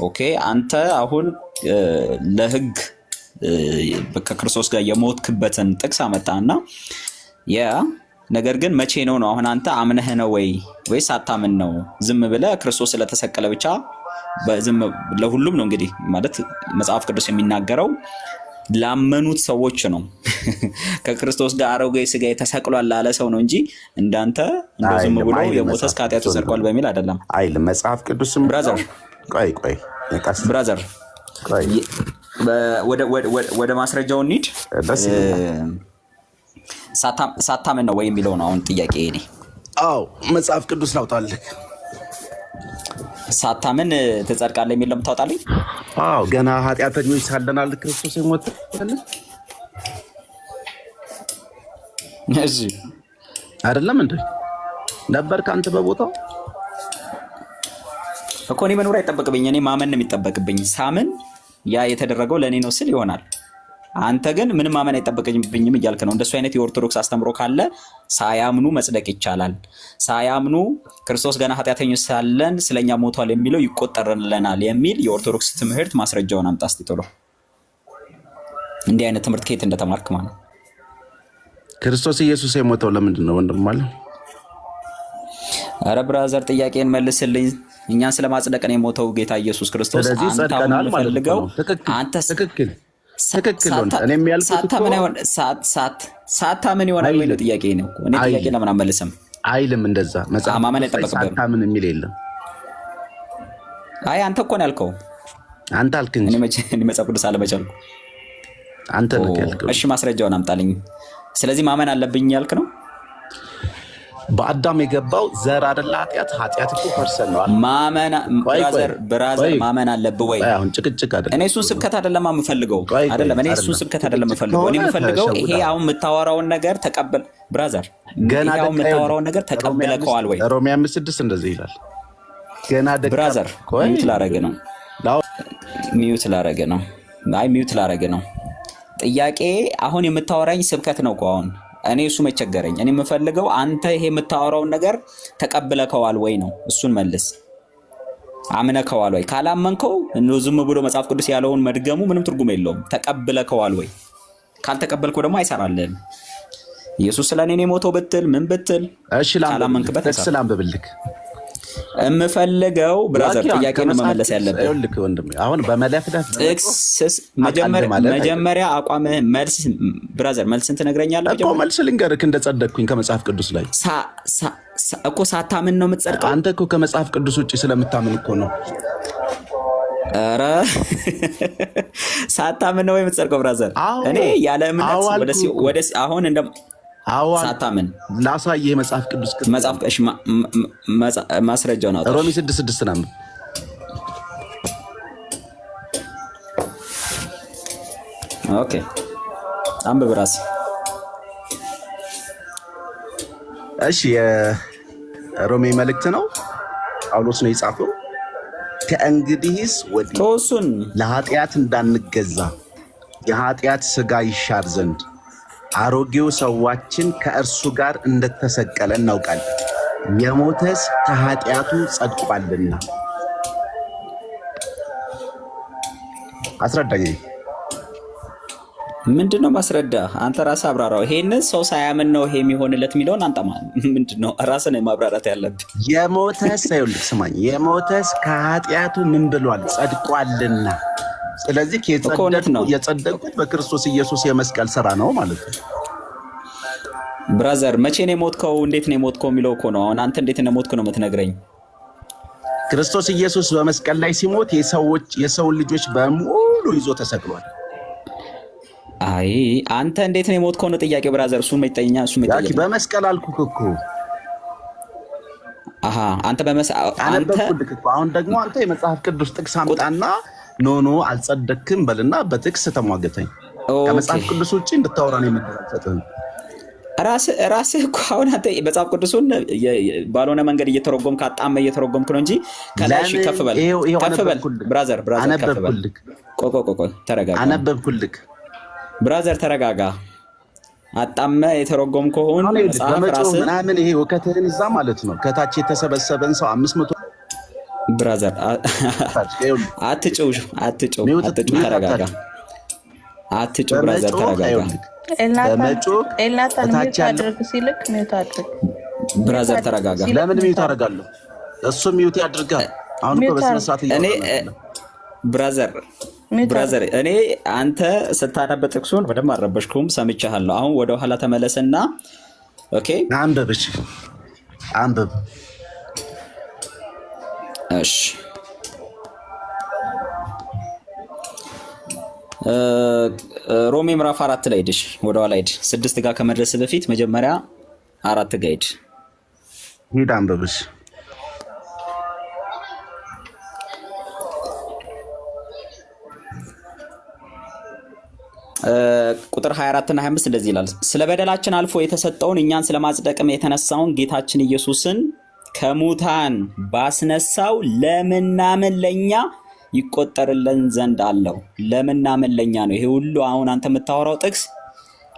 ኦኬ። አንተ አሁን ለህግ ከክርስቶስ ጋር የሞትክበትን ጥቅስ አመጣና ነገር ግን መቼ ነው አሁን አንተ አምነህ ነው ወይስ አታምን ነው? ዝም ብለህ ክርስቶስ ስለተሰቀለ ብቻ በዝም ለሁሉም ነው እንግዲህ ማለት መጽሐፍ ቅዱስ የሚናገረው ላመኑት ሰዎች ነው። ከክርስቶስ ጋር አሮጌ ስጋ ተሰቅሏል ላለ ሰው ነው እንጂ እንዳንተ እንደው ዝም ብሎ የሞተስ ከኃጢአቱ ጸድቋል በሚል አይደለም አይልም መጽሐፍ ቅዱስም። ብራዘር ወደ ማስረጃው እንሂድ። ሳታምን ነው ወይ የሚለው ነው አሁን ጥያቄ እኔ። አዎ መጽሐፍ ቅዱስ ላውጣልህ። ሳታምን ትጸድቃለህ የሚል ነው የምታወጣልኝ? አዎ ገና ኃጢአተኞች ሳለናል ክርስቶስ የሞተልን። እዚህ አይደለም እንዴ ነበር ከአንተ በቦታው እኮ። እኔ መኖር አይጠበቅብኝ፣ እኔ ማመን ነው የሚጠበቅብኝ። ሳምን ያ የተደረገው ለእኔ ነው ስል ይሆናል። አንተ ግን ምንም ማመን አይጠበቅብኝም እያልክ ነው። እንደሱ አይነት የኦርቶዶክስ አስተምሮ ካለ ሳያምኑ መጽደቅ ይቻላል። ሳያምኑ ክርስቶስ ገና ኃጢአተኞች ሳለን ስለኛ ሞቷል የሚለው ይቆጠርልናል የሚል የኦርቶዶክስ ትምህርት ማስረጃውን አምጣ እስቲ ቶሎ። እንዲህ አይነት ትምህርት ከየት እንደተማርክ ማለት። ክርስቶስ ኢየሱስ የሞተው ለምንድን ነው ወንድም አለ? ኧረ ብራዘር ጥያቄን መልስልኝ። እኛን ስለማጽደቅ ነው የሞተው ጌታ ኢየሱስ ክርስቶስ። አንተ አሁን ፈልገው አንተ ትክክል እኔም ያልኩት እኮ ሳታምን ይሆናል ወይ ነው ጥያቄ ነው። እኔ ጥያቄ ለምን አመልስም አይልም እንደዛ መጽሐፍ ማመን አይጠበቅብህም። ሳታምን የሚል የለም። አይ አንተ እኮ ነው ያልከው። አንተ አልክ እንጂ እኔ መጽሐፍ ቅዱስ አለመቻልኩ አንተ ነው ያልከው። እሺ ማስረጃውን አምጣልኝ። ስለዚህ ማመን አለብኝ ያልክ ነው። በአዳም የገባው ዘር አይደለ? ኃጢአት እኮ ፐርሰን ነው። ብራዘር ማመን አለብህ ወይ? አሁን ጭቅጭቅ አይደለም። እኔ እሱን ስብከት አይደለም የምፈልገው። አይደለም እኔ እሱን ስብከት አይደለም የምፈልገው። እኔ የምፈልገው ይሄ አሁን የምታወራውን ነገር ተቀበል። ብራዘር ገና አሁን የምታወራውን ነገር ተቀበለከዋል ወይ? ሮሜ 5:6 እንደዚህ ይላል። ገና ብራዘር ሚዩት ላረግ ነው። አይ ሚዩት ላረግ ነው። ጥያቄ አሁን የምታወራኝ ስብከት ነው እኮ አሁን እኔ እሱ መቸገረኝ። እኔ የምፈልገው አንተ ይሄ የምታወራውን ነገር ተቀብለከዋል ወይ ነው። እሱን መልስ። አምነከዋል ወይ? ካላመንከው ዝም ብሎ መጽሐፍ ቅዱስ ያለውን መድገሙ ምንም ትርጉም የለውም። ተቀብለከዋል ወይ? ካልተቀበልከው ደግሞ አይሰራልህም። ኢየሱስ ስለኔ ነው የሞተው ብትል ምን ብትል ካላመንክበት ስላምብልክ የምፈልገው ብራዘር ጥያቄ ነው መመለስ ያለብህ። ይኸውልህ ወንድሜ አሁን በመለፍለፍ ጥቅስ መጀመሪያ አቋምህ መልስ ብራዘር መልስን ትነግረኛለህ እኮ መልስ ልንገርህ እንደጸደቅኩኝ ከመጽሐፍ ቅዱስ ላይ እኮ ሳታምን ነው የምትጸድቀው። አንተ እኮ ከመጽሐፍ ቅዱስ ውጪ ስለምታምን እኮ ነው። ኧረ ሳታምን ነው የምትጸድቀው ብራዘር። እኔ ያለ እምነት ወደ አሁን እንደ ሳታምን ላሳየህ መጽሐፍ ቅዱስ ማስረጃውን አውጣ። ሮሜ 6:6 ነው። ኦኬ አንብብ ራስህ። እሺ የሮሜ መልእክት ነው፣ ጳውሎስ ነው የጻፈው። ከእንግዲህስ ወዲህ ለኃጢአት እንዳንገዛ የኃጢአት ሥጋ ይሻር ዘንድ አሮጌው ሰዋችን ከእርሱ ጋር እንደተሰቀለ እናውቃለን፣ የሞተስ ከኃጢአቱ ጸድቋልና። አስረዳኝ። ምንድነው ማስረዳ? አንተ ራስህ አብራራው። ይሄንን ሰው ሳያምን ነው ይሄ የሚሆንለት የሚለውን አንተ ምንድነው ራስህ ነው ማብራራት ያለብህ። የሞተስ ይኸውልህ ስማኝ፣ የሞተስ ከኃጢአቱ ምን ብሏል? ጸድቋልና። ስለዚህ የጸደቁት በክርስቶስ ኢየሱስ የመስቀል ስራ ነው ማለት ነው። ብራዘር መቼ ነው የሞትከው? እንዴት ነው የሞትከው የሚለው እኮ ነው። አሁን አንተ እንዴት ነው የሞትከው ነው የምትነግረኝ? ክርስቶስ ኢየሱስ በመስቀል ላይ ሲሞት የሰው ልጆች በሙሉ ይዞ ተሰቅሏል። አይ አንተ እንዴት ነው የሞትከው ነው ጥያቄው ብራዘር። እሱን መይጠኛ በመስቀል አልኩህ እኮ። አሃ አንተ አሁን ደግሞ አንተ የመጽሐፍ ቅዱስ ጥቅስ አምጣና ኖ አልጸደክም በልና በጥቅስ ተሟገተኝ። ከመጽሐፍ ቅዱስ ውጪ እንድታወራ ነው የምትሰጠው። ራስህ እኮ አሁን አንተ መጽሐፍ ቅዱስን ባልሆነ መንገድ እየተረጎምክ አጣመ እየተረጎምክ ነው እንጂ ከላይ ከፍ በል ብራዘር ከፍ በል። ቆይ ተረጋጋ። አነበብኩልክ ብራዘር ተረጋጋ። አጣመ የተረጎምክ ከሆነ መጽሐፍ ራስህ ምናምን ይሄ ወከተህን እዛ ማለት ነው። ከታች የተሰበሰበን ሰው 500 ብራዘር አትጩህ ተረጋጋ። አትጩህ ብራዘር ተረጋጋ። ብራዘር ተረጋጋ። ለምን ሚውት አደርጋለሁ? እሱ ሚውት ያድርጋል። አሁን እኮ በስነ ስርዓት ብራዘር እኔ አንተ ስታነብ ጥቅሱን በደንብ አልረበሽኩም፣ ሰምቻለሁ። አሁን ወደ ኋላ ተመለስና ኦኬ አንብብ። እሺ አንብብ። እሺ ሮሜ ምዕራፍ 4 ላይ ሄድሽ፣ ወደ ኋላ ሄድ። 6 ጋር ከመድረስ በፊት መጀመሪያ 4 ጋር ሂድ አንብብሽ። ቁጥር 24 እና 25 እንደዚህ ይላል። ስለ በደላችን አልፎ የተሰጠውን እኛን ስለማጽደቅም የተነሳውን ጌታችን ኢየሱስን ከሙታን ባስነሳው ለምናምን ለኛ ይቆጠርልን ዘንድ አለው። ለምናምን ለኛ ነው። ይሄ ሁሉ አሁን አንተ የምታወራው ጥቅስ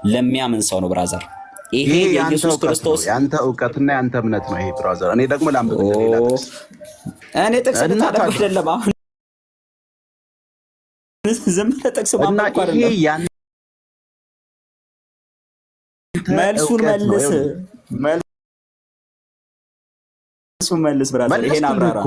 ለሚያምን ሰው ነው ብራዘር። ይሄ የኢየሱስ ክርስቶስ ያንተ ዕውቀትና ያንተ እምነት ነው። ይሄ ብራዘር እኔ ደግሞ ላምብልህ ሌላ ጥቅስ። እኔ ጥቅስ ልታደርግ አይደለም አሁን ዝም ብለህ ጥቅስ ማንበብ አይደለም። መልሱን መልስ ብራዘር። ይሄን አብራራ።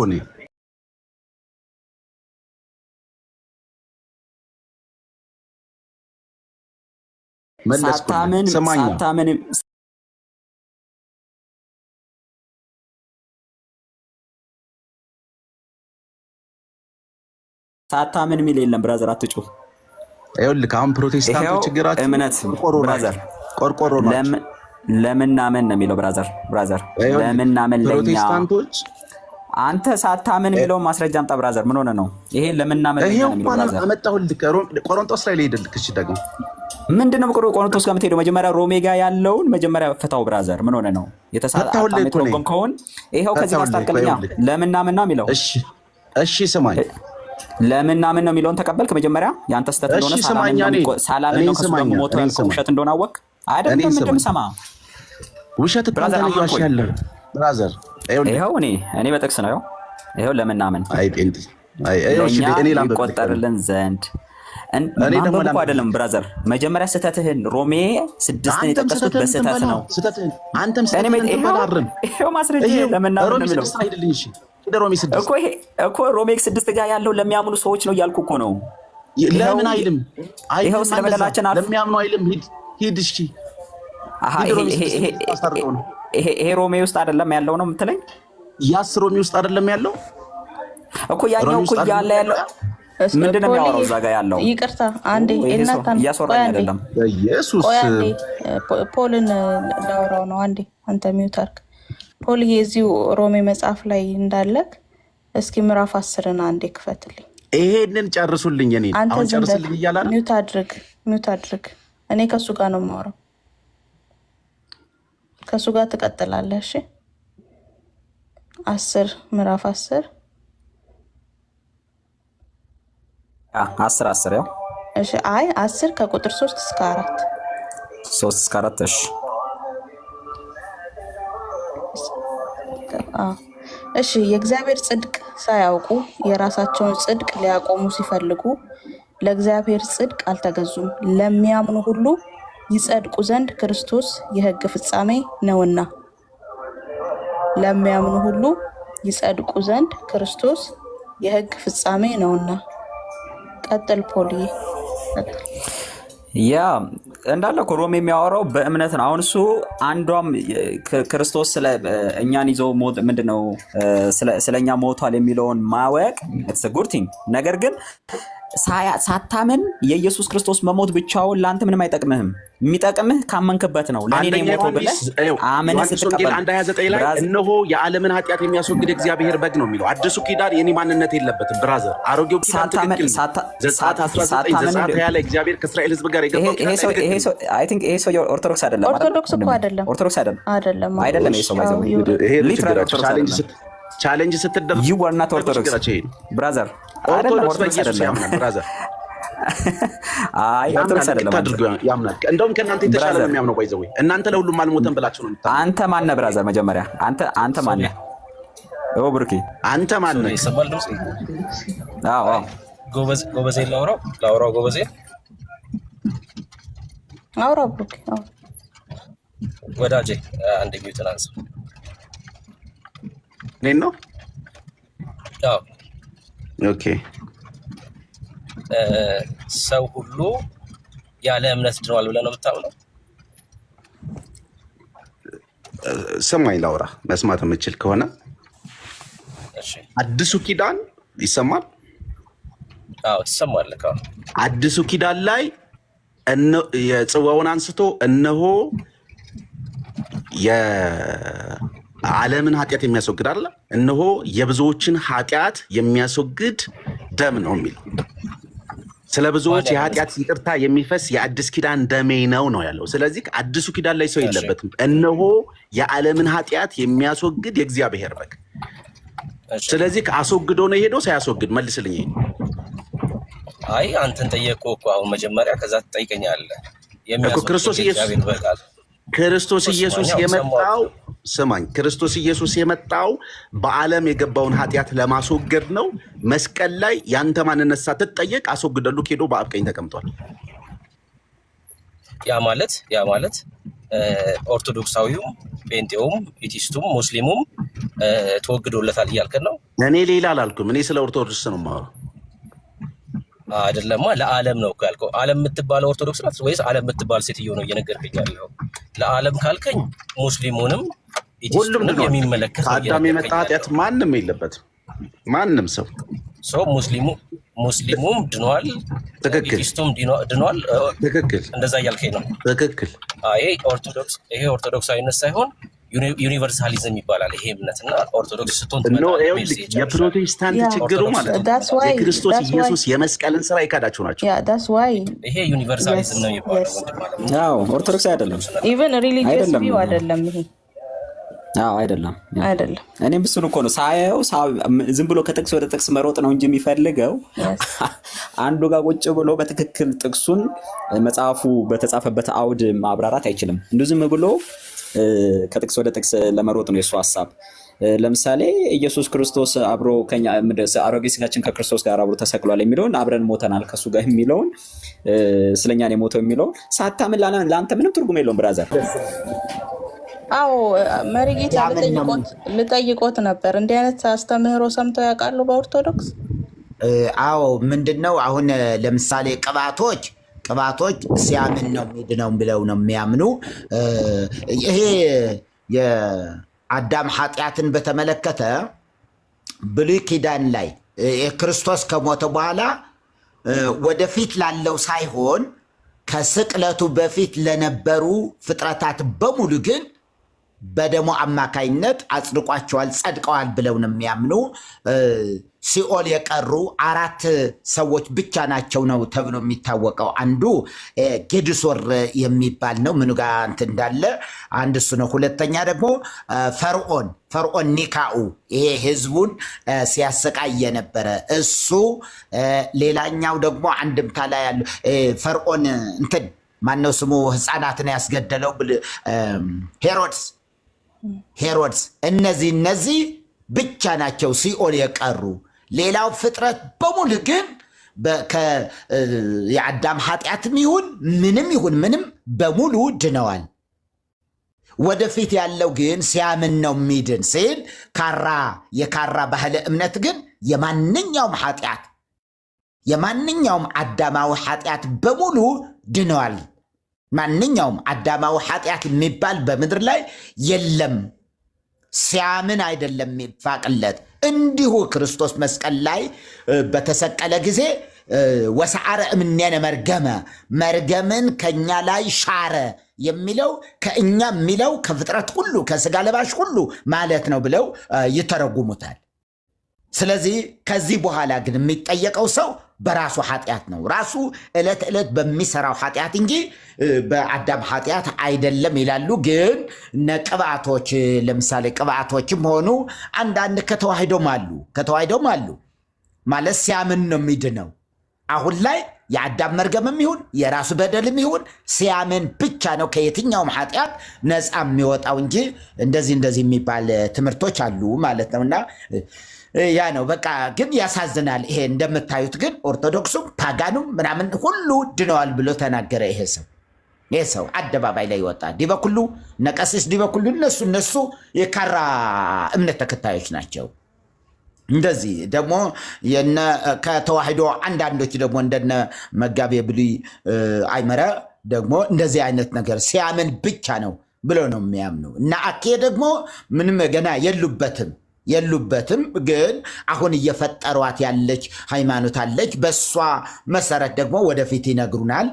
ሳታምን የሚል የለም ብራዘር። አትጩህ። ይኸውልህ አሁን ፕሮቴስታንቶች ችግራቸው እምነት ብራዘር ቆርቆሮ ነው። ለምናምን ነው የሚለው ብራዘር። ለምናምን ለኛ ፕሮቴስታንቶች አንተ ሳታምን የሚለው ማስረጃ አምጣ ብራዘር። ምን ሆነ ነው ይሄ? ለምናምን ለኛ ነው የሚለው ብራዘር። አመጣሁልህ። ቆሮንቶስ ላይ ልሄድልህ። እሺ ደግሞ ምንድነው ቆሮንቶስ ጋር የምትሄደው? መጀመሪያ ሮሜ ጋር ያለውን መጀመሪያ ፈታው ብራዘር። ምን ሆነ ነው የተሳታው ሜትሮጎም ከሆን ይሄው ከዚህ ጋር ታርቀልኛ። ለምናምን ነው የሚለው። እሺ ስማኝ፣ ለምናምን ነው የሚለውን ተቀበልክ? መጀመሪያ ያንተ ስተት እንደሆነ ሳላምን ነው ከሱ ጋር ሞቶ ያልከው ውሸት እንደሆነ አወቅ። አይደለም እንደምሰማ ውሸት እኮ አንተ ነው ያሻለህ ብራዘር። ይኸው እኔ በጥቅስ ነው ይኸው ለምናምን አይ ጴንጤ እኔ ይቆጠርልን ዘንድ ማንበብ እኮ አይደለም ብራዘር። መጀመሪያ ስህተትህን ሮሜ 6 የጠቀስኩት በስህተት ነው። አንተም ይኸው ማስረጃ ለምናምን ነው እኮ ሮሜ 6 ጋር ያለው ለሚያምኑ ሰዎች ነው እያልኩ እኮ ነው። ለምን አይልም? ይኸው ስለመለላችን ለሚያምኑ አይልም? ሂድ እሺ። ይሄ ሮሜ ውስጥ አይደለም ያለው ነው የምትለኝ? ያስ ሮሜ ውስጥ አይደለም ያለው እኮ ያኛው እኮ ያለ ያለው ምንድነው የሚያወራው እዛ ጋር ያለው? ይቅርታ አንዴ እናታን እያስወራኝ አይደለም። ኢየሱስ ፖልን ላውራው ነው። አንዴ አንተ ሚውት አድርግ ፖል። የዚሁ ሮሜ መጽሐፍ ላይ እንዳለክ እስኪ ምዕራፍ 10ን አንዴ ክፈትልኝ። ይሄንን ጨርሱልኝ። እኔ አሁን ጨርስልኝ እያላለ ሚውት አድርግ። እኔ ከሱ ጋር ነው የማወራው። ከሱ ጋር ትቀጥላለህ። እሺ 10 ምዕራፍ 10 10 ያው እሺ። አይ 10 ከቁጥር 3 እስከ 4 3 እስከ 4 እሺ። የእግዚአብሔር ጽድቅ ሳያውቁ የራሳቸውን ጽድቅ ሊያቆሙ ሲፈልጉ ለእግዚአብሔር ጽድቅ አልተገዙም። ለሚያምኑ ሁሉ ይጸድቁ ዘንድ ክርስቶስ የሕግ ፍጻሜ ነውና። ለሚያምኑ ሁሉ ይጸድቁ ዘንድ ክርስቶስ የሕግ ፍጻሜ ነውና። ቀጥል ፖሊ። ያ እንዳለ እኮ ሮሜ የሚያወራው በእምነት ነው። አሁን እሱ አንዷም ክርስቶስ ስለ እኛን ይዞ ምንድነው ስለኛ ሞቷል የሚለውን ማወቅ it's a good thing። ነገር ግን ሳታምን የኢየሱስ ክርስቶስ መሞት ብቻውን ለአንተ ምንም አይጠቅምህም። የሚጠቅምህ ካመንክበት ነው። ለኔ ነው ሞቶ ብለህ አመንህ ስትቀበል 1:29 ላይ እነሆ የዓለምን ኃጢአት የሚያስወግድ እግዚአብሔር በግ ነው የሚለው። አዲሱ ኪዳን የኔ ማንነት የለበትም ብራዘር። አሮጌው ኪዳን ትክክል ዘጸአት 19 ዘጸአት ያለ እግዚአብሔር ከእስራኤል ሕዝብ ጋር የገባው አይ ቲንክ ይሄ ሰው ኦርቶዶክስ አይደለም። ኦርቶዶክስ እኮ አይደለም። ኦርቶዶክስ አይደለም። አይደለም ይሄ ሰው ባይዘው ሊትራሊ ኦርቶዶክስ ቻሌንጅ ስትደርስ you are not orthodox brother። ኦርቶዶክስ አይደለም ብራዘር። አይ ኦርቶዶክስ አይደለም ያምናል። እንደውም ከእናንተ የተሻለ ነው የሚያምነው። ባይዘው እናንተ ለሁሉም አልሞተም ብላችሁ ነው የምታምኑት። አንተ ማን ነህ ብራዘር? መጀመሪያ አንተ ማን ነህ? ብሩኬ አንተ ማን ነህ? ይሰማል ድምጽ? አዎ ጎበዜ ላውራው ጎበዜ አውራው ብሩኬ ወዳጄ አንድ ሚውትን አንሳ። እኔን ነው? አዎ ኦኬ። ሰው ሁሉ ያለ እምነት ድኗል ብለህ ነው የምታምነው? ስማኝ ላውራ፣ መስማት የምችል ከሆነ እሺ። አዲሱ ኪዳን ይሰማል? አዎ ትሰማለህ። አዲሱ ኪዳን ላይ የጽዋውን አንስቶ እነሆ የዓለምን ኃጢአት የሚያስወግድ አለ፣ እነሆ የብዙዎችን ኃጢአት የሚያስወግድ ደም ነው የሚለው። ስለ ብዙዎች የኃጢአት ይቅርታ የሚፈስ የአዲስ ኪዳን ደሜ ነው ያለው። ስለዚህ አዲሱ ኪዳን ላይ ሰው የለበትም። እነሆ የዓለምን ኃጢአት የሚያስወግድ የእግዚአብሔር በግ። ስለዚህ አስወግዶ ነው የሄደው ሳያስወግድ? መልስልኝ። አይ አንተን ጠየቅኩህ እኮ አሁን መጀመሪያ፣ ከዛ ትጠይቀኛለህ። ክርስቶስ ኢየሱስ የመጣው ስማኝ፣ ክርስቶስ ኢየሱስ የመጣው በዓለም የገባውን ኃጢአት ለማስወገድ ነው። መስቀል ላይ ያንተ ማንነት ሳትጠየቅ አስወግደሉ ሄዶ በአብ ቀኝ ተቀምጧል። ያ ማለት ኦርቶዶክሳዊውም ጴንጤውም ኢቲስቱም ሙስሊሙም ተወግዶለታል እያልከን ነው? እኔ ሌላ አላልኩም። እኔ ስለ ኦርቶዶክስ ነው የማወራው። አይደለማ፣ ለዓለም ነው ያልከው። ዓለም የምትባለው ኦርቶዶክስ ናት ወይስ ዓለም የምትባል ሴትዮ ነው እየነገርከኝ ያለው? ለዓለም ካልከኝ ሙስሊሙንም ኢቲስቱንም የሚመለከት ከአዳም የመጣ ኃጢአት ማንም የለበትም። ማንም ሰው ሙስሊሙም ድኗል፣ ኢቲስቱም ድኗል። ትክክል። እንደዛ እያልከኝ ነው? ትክክል። ይሄ ኦርቶዶክሳዊነት ሳይሆን ዩኒቨርሳሊዝም ይባላል ይሄ እምነትና ኦርቶዶክስ ስትሆን የፕሮቴስታንት ችግሩ ማለት ነው የክርስቶስ ኢየሱስ የመስቀልን ስራ የካዳችሁ ናቸው። ይሄ ዩኒቨርሳሊዝም ነው የሚባለው። ኦርቶዶክስ አይደለም፣ ኢቨን ሪሊጂየስ ቪው አይደለም ይሄ። አይደለም አይደለም። እኔም ብሱን እኮ ነው ሳየው ዝም ብሎ ከጥቅስ ወደ ጥቅስ መሮጥ ነው እንጂ የሚፈልገው አንዱ ጋር ቁጭ ብሎ በትክክል ጥቅሱን መጽሐፉ በተጻፈበት አውድ ማብራራት አይችልም። እንዲሁ ዝም ብሎ ከጥቅስ ወደ ጥቅስ ለመሮጥ ነው የሱ ሐሳብ። ለምሳሌ ኢየሱስ ክርስቶስ አብሮ ከኛ አሮጌ ስጋችን ከክርስቶስ ጋር አብሮ ተሰቅሏል የሚለውን አብረን ሞተናል ከሱ ጋር የሚለውን ስለኛ ነው የሞተው የሚለውን ሳታምን ለአንተ ምንም ትርጉም የለውም ብራዘር። አዎ መሪጌታ ልጠይቆት ነበር። እንዲህ አይነት አስተምህሮ ሰምተው ያውቃሉ በኦርቶዶክስ? አዎ ምንድነው አሁን ለምሳሌ ቅባቶች ሲያምን ነው የሚድነው ብለው ነው የሚያምኑ። ይሄ የአዳም ኃጢአትን በተመለከተ ብሉይ ኪዳን ላይ የክርስቶስ ከሞተ በኋላ ወደፊት ላለው ሳይሆን ከስቅለቱ በፊት ለነበሩ ፍጥረታት በሙሉ ግን በደሙ አማካይነት አጽድቋቸዋል፣ ጸድቀዋል ብለው ነው የሚያምኑ። ሲኦል የቀሩ 4 ሰዎች ብቻ ናቸው ነው ተብሎ የሚታወቀው። አንዱ ጌድሶር የሚባል ነው። ምኑ ጋር እንትን እንዳለ አንድ እሱ ነው። ሁለተኛ ደግሞ ፈርዖን ኒካኡ፣ ይሄ ህዝቡን ሲያሰቃይ የነበረ እሱ። ሌላኛው ደግሞ አንድምታ ላይ ያሉ ፈርዖን እንትን ማነው ስሙ ህፃናትን ያስገደለው ሄሮድስ። እነዚህ ብቻ ናቸው ሲኦል የቀሩ። ሌላው ፍጥረት በሙሉ ግን የአዳም ኃጢአትም ይሁን ምንም በሙሉ ድነዋል። ወደፊት ያለው ግን ሲያምን ነው የሚድን ሲል የካራ ባህለ እምነት ግን የማንኛውም አዳማዊ ኃጢአት በሙሉ ድነዋል። ማንኛውም አዳማዊ ኃጢአት የሚባል በምድር ላይ የለም። ሲያምን አይደለም የሚፋቅለት። እንዲሁ ክርስቶስ መስቀል ላይ በተሰቀለ ጊዜ ወሰዓረ እምኔነ መርገምን ከኛ ላይ ሻረ የሚለው ከእኛ የሚለው ከፍጥረት ሁሉ ከስጋ ለባሽ ሁሉ ማለት ነው ብለው ይተረጉሙታል። ስለዚህ ከዚህ በኋላ ግን የሚጠየቀው ሰው በራሱ ኃጢአት ነው፣ ራሱ ዕለት ዕለት በሚሰራው ኃጢአት እንጂ በአዳም ኃጢአት አይደለም ይላሉ። ግን ቅባቶች ለምሳሌ ቅባቶችም ሆኑ አንዳንድ ከተዋሂዶም አሉ ማለት ሲያምን ነው የሚድነው። አሁን ላይ የአዳም መርገምም ይሁን የራሱ በደልም ይሁን ሲያምን ብቻ ነው ከየትኛውም ኃጢአት ነፃ የሚወጣው እንጂ እንደዚህ የሚባል ትምህርቶች አሉ ማለት ነውና ያ ነው በቃ። ግን ያሳዝናል። ይሄ እንደምታዩት ግን ኦርቶዶክሱም ፓጋኑም ምናምን ሁሉ ድነዋል ብሎ ተናገረ። ይሄ ሰው አደባባይ ላይ ይወጣ። ዲበኩሉ ነቀሲስ ዲበኩሉ እነሱ የካራ እምነት ተከታዮች ናቸው። እንደዚህ ደግሞ ከተዋሂዶ አንዳንዶች ደግሞ እንደነ መጋቤ ብሉይ አይመረ ደግሞ እንደዚህ አይነት ነገር ሲያምን ብቻ ነው ብሎ ነው የሚያምኑ እና አኬ ደግሞ ምንም ገና የሉበትም ግን አሁን እየፈጠሯት ያለች ሃይማኖት አለች። በሷ መሰረት ደግሞ ወደፊት ይነግሩናል።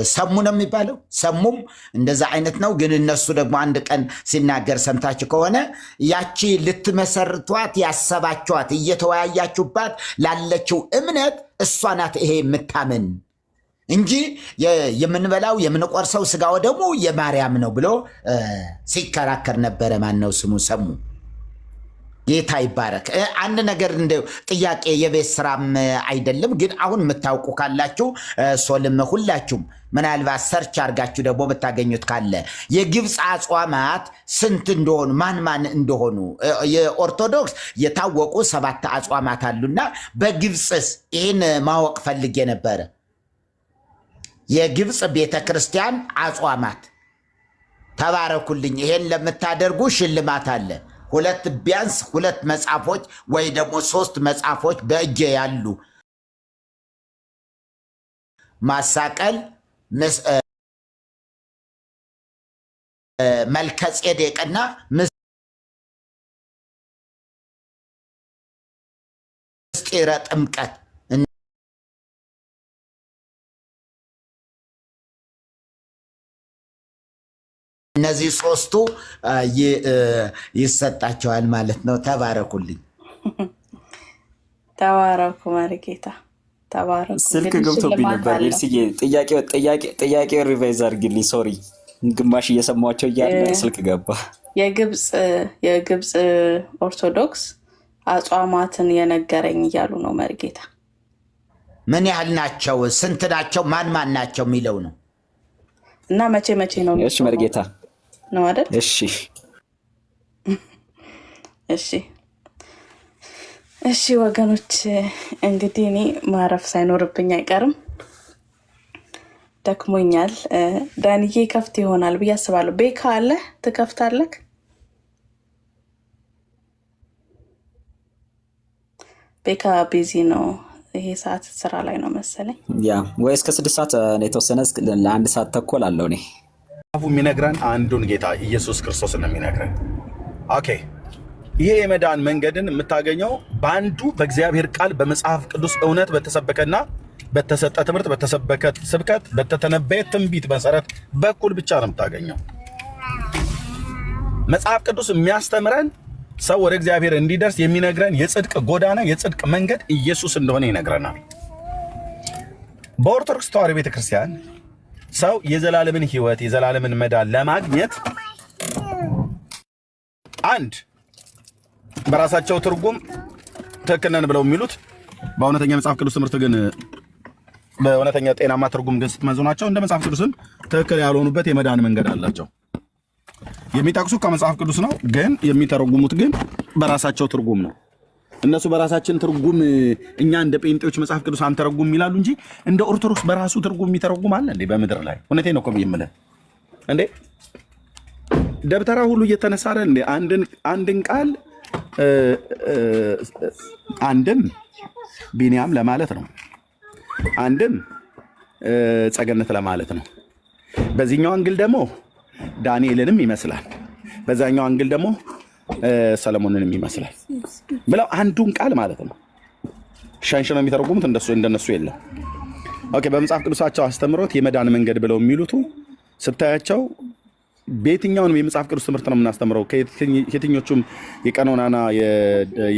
ሰሙ ነው የሚባለው። ሰሙም እንደዛ አይነት ነው። ግን እነሱ ደግሞ አንድ ቀን ሲናገር ሰምታችሁ ከሆነ ያቺ ልትመሰርቷት ያሰባችኋት እየተወያያችሁባት ላለችው እምነት እሷ ናት ይሄ የምታምን እንጂ የምንበላው የምንቆርሰው ስጋው ደግሞ የማርያም ነው ብሎ ሲከራከር ነበረ። ማነው ስሙ? ሰሙ። ጌታ ይባረክ። አንድ ነገር እንደው ጥያቄ የቤት ስራም አይደለም፣ ግን አሁን የምታውቁ ካላችሁ ሶልም ሁላችሁም ምናልባት ሰርች አድርጋችሁ ደግሞ የምታገኙት ካለ የግብፅ አጽዋማት ስንት እንደሆኑ ማን እንደሆኑ የኦርቶዶክስ የታወቁ 7 አጽዋማት አሉና በግብፅስ ይህን ማወቅ ፈልጌ ነበረ። የግብፅ ቤተክርስቲያን አጽዋማት ተባረኩልኝ። ይሄን ለምታደርጉ ሽልማት አለ። ቢያንስ 2 መጽሐፎች ወይ ደግሞ 3 መጽሐፎች በእጄ ያሉ ማሳቀል፣ መልከጼዴቅና ምስጢረ ጥምቀት እነዚህ 3ቱ ይሰጣቸዋል ማለት ነው። ተባረኩልኝ። ተባረኩ መሪጌታ ተባረኩ። ስልክ ገብቶብኝ ነበር። ጥያቄ ሪቫይዝ አድርግልኝ። ሶሪ ግማሽ እየሰማቸው እያለ ስልክ ገባ። የግብፅ ኦርቶዶክስ አጽዋማትን የነገረኝ እያሉ ነው መርጌታ። ምን ያህል ናቸው? ስንት ናቸው? ማን ማን ናቸው የሚለው ነው። እና መቼ ነው? እሺ መርጌታ ነው አይደል? እሺ ወገኖች፣ እንግዲህ እኔ ማረፍ ሳይኖርብኝ አይቀርም። ደክሞኛል። ዳንዬ ከፍት ይሆናል ብዬ አስባለሁ። ቤካ አለ ትከፍታለህ? ቤካ ቢዚ ነው። ይሄ ሰዓት ስራ ላይ ነው መሰለኝ። ያ ወይ እስከ 6 ሰዓት ነው የተወሰነ፣ ለ1 ሰዓት ተኩል አለው። እኔ አፉ የሚነግረን አንዱን ጌታ ኢየሱስ ክርስቶስ ነው የሚነግረን። ኦኬ፣ ይሄ የመዳን መንገድን የምታገኘው በአንዱ በእግዚአብሔር ቃል በመጽሐፍ ቅዱስ እውነት በተሰበከና በተሰጠ ትምህርት በተሰበከ ስብከት በተተነበየ ትንቢት መሰረት በኩል ብቻ ነው የምታገኘው። መጽሐፍ ቅዱስ የሚያስተምረን ሰው ወደ እግዚአብሔር እንዲደርስ የሚነግረን የጽድቅ ጎዳና የጽድቅ መንገድ ኢየሱስ እንደሆነ ይነግረናል። በኦርቶዶክስ ተዋሕዶ ቤተክርስቲያን ሰው የዘላለምን ሕይወት የዘላለምን መዳን ለማግኘት አንድ በራሳቸው ትርጉም ትክክል ነን ብለው የሚሉት በእውነተኛ መጽሐፍ ቅዱስ ትምህርት ግን በእውነተኛ ጤናማ ትርጉም ግን ስትመዝኗቸው እንደ መጽሐፍ ቅዱስም ትክክል ያልሆኑበት የመዳን መንገድ አላቸው። የሚጠቅሱ ከመጽሐፍ ቅዱስ ነው፣ ግን የሚተረጉሙት ግን በራሳቸው ትርጉም ነው። እነሱ በራሳችን ትርጉም እኛ እንደ ጴንጤዎች መጽሐፍ ቅዱስ አንተረጉም ይላሉ እንጂ እንደ ኦርቶዶክስ በራሱ ትርጉም የሚተረጉም አለ እንዴ በምድር ላይ? እውነቴን ነው እኮ የምልህ እንዴ። ደብተራ ሁሉ እየተነሳ አይደል እንዴ አንድን ቃል አንድም ቢንያም ለማለት ነው፣ አንድም ጸገነት ለማለት ነው። በዚህኛው አንግል ደግሞ ዳንኤልንም ይመስላል፣ በዛኛው አንግል ደግሞ ሰለሞንንም ይመስላል ብለው አንዱን ቃል ማለት ነው ሸንሽነው የሚተረጉሙት እንደነሱ የለም። ኦኬ፣ በመጽሐፍ ቅዱሳቸው አስተምሮት የመዳን መንገድ ብለው የሚሉት ስታያቸው በየትኛውንም የመጽሐፍ ቅዱስ ትምህርት ነው የምናስተምረው። ከየትኞቹም የቀኖናና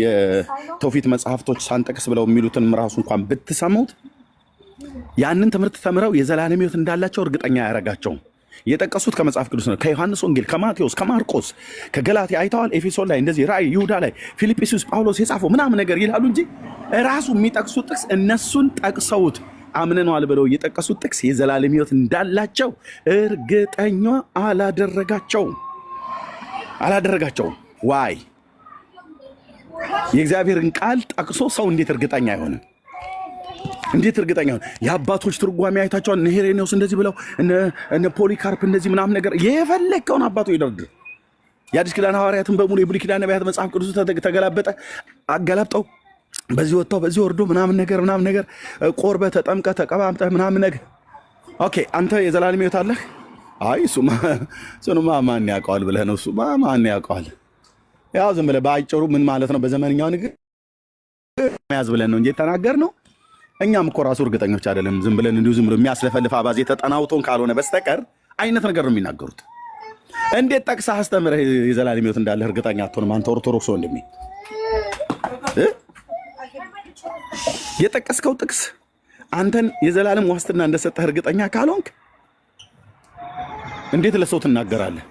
የትውፊት መጽሐፍቶች ሳንጠቅስ ብለው የሚሉትን ራሱ እንኳን ብትሰሙት ያንን ትምህርት ተምረው የዘላለም ሕይወት እንዳላቸው እርግጠኛ አያረጋቸውም። የጠቀሱት ከመጽሐፍ ቅዱስ ነው። ከዮሐንስ ወንጌል፣ ከማቴዎስ፣ ከማርቆስ፣ ከገላትያ አይተዋል፣ ኤፌሶን ላይ እንደዚህ፣ ራእይ ይሁዳ ላይ፣ ፊልጵስዩስ ጳውሎስ የጻፈው ምናምን ነገር ይላሉ እንጂ ራሱ የሚጠቅሱት ጥቅስ እነሱን ጠቅሰውት አምነነዋል ብለው የጠቀሱት ጥቅስ የዘላለም ሕይወት እንዳላቸው እርግጠኛ አላደረጋቸውም። ዋይ የእግዚአብሔርን ቃል ጠቅሶ ሰው እንዴት እርግጠኛ አይሆንም? እንዴት እርግጠኛ ሆነ? የአባቶች ትርጓሜ አይታቸዋል። እነ ሄሬኔዎስ እንደዚህ ብለው እነ ፖሊካርፕ እንደዚህ ምናምን ነገር የፈለግከውን አባቶ ይደርድር። የአዲስ ኪዳን ሐዋርያትን በሙሉ የብሉይ ኪዳን ነቢያት መጽሐፍ ቅዱስ ተገላበጠ አገላብጠው በዚህ ወጥተው በዚህ ወርዶ ምናምን ነገር ቆርበ ተጠምቀ ተቀባምጠ ምናምን ነገር። ኦኬ፣ አንተ የዘላለም ሕይወት አለህ? አይ እሱማ ማን ያውቀዋል ብለህ ነው። እሱማ ማን ያውቀዋል? ያው ዝም ብለህ በአጭሩ ምን ማለት ነው በዘመንኛው ንግግር መያዝ ብለን ነው እንጂ የተናገር ነው። እኛም እኮ ራሱ እርግጠኞች አይደለም። ዝም ብለን እንዲሁ ዝም ብሎ የሚያስለፈልፍ አባዜ ተጠናውቶን ካልሆነ በስተቀር አይነት ነገር ነው የሚናገሩት። እንዴት ጠቅሰህ አስተምረህ የዘላለም ሕይወት እንዳለህ እርግጠኛ አትሆንም? አንተ ኦርቶዶክስ ወንድሜ፣ የጠቀስከው ጥቅስ አንተን የዘላለም ዋስትና እንደሰጠህ እርግጠኛ ካልሆንክ እንዴት ለሰው ትናገራለህ?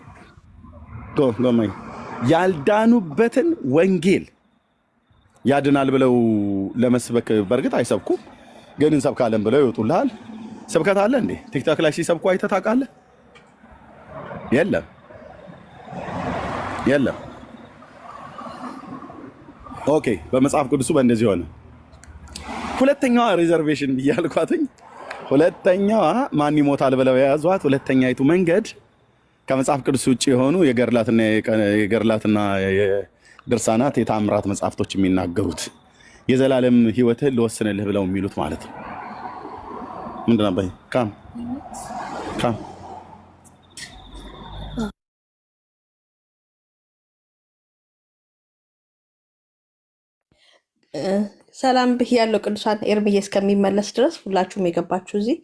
ያልዳኑበትን ወንጌል ያድናል ብለው ለመስበክ በእርግጥ አይሰብኩም፣ ግን እንሰብካለን ብለው ይወጡልሃል። ስብከት አለ እንዴ? ቲክቶክ ላይ ሲሰብኩ አይተህ ታውቃለህ? የለም። ኦኬ፣ በመጽሐፍ ቅዱሱ በእንደዚህ ሆነ። ሁለተኛዋ ሪዘርቬሽን ብያልኳትኝ፣ ሁለተኛዋ ማን ይሞታል ብለው የያዟት ሁለተኛይቱ መንገድ ከመጽሐፍ ቅዱስ ውጭ የሆኑ የገድላትና ድርሳናት የታምራት መጽሐፍቶች የሚናገሩት የዘላለም ሕይወትህን ልወስንልህ ብለው የሚሉት ማለት ነው። ምንድን ነው? ካም ሰላም ብህ ያለው ቅዱሳን ኤርምዬ እስከሚመለስ ድረስ ሁላችሁም የገባችሁ እዚህ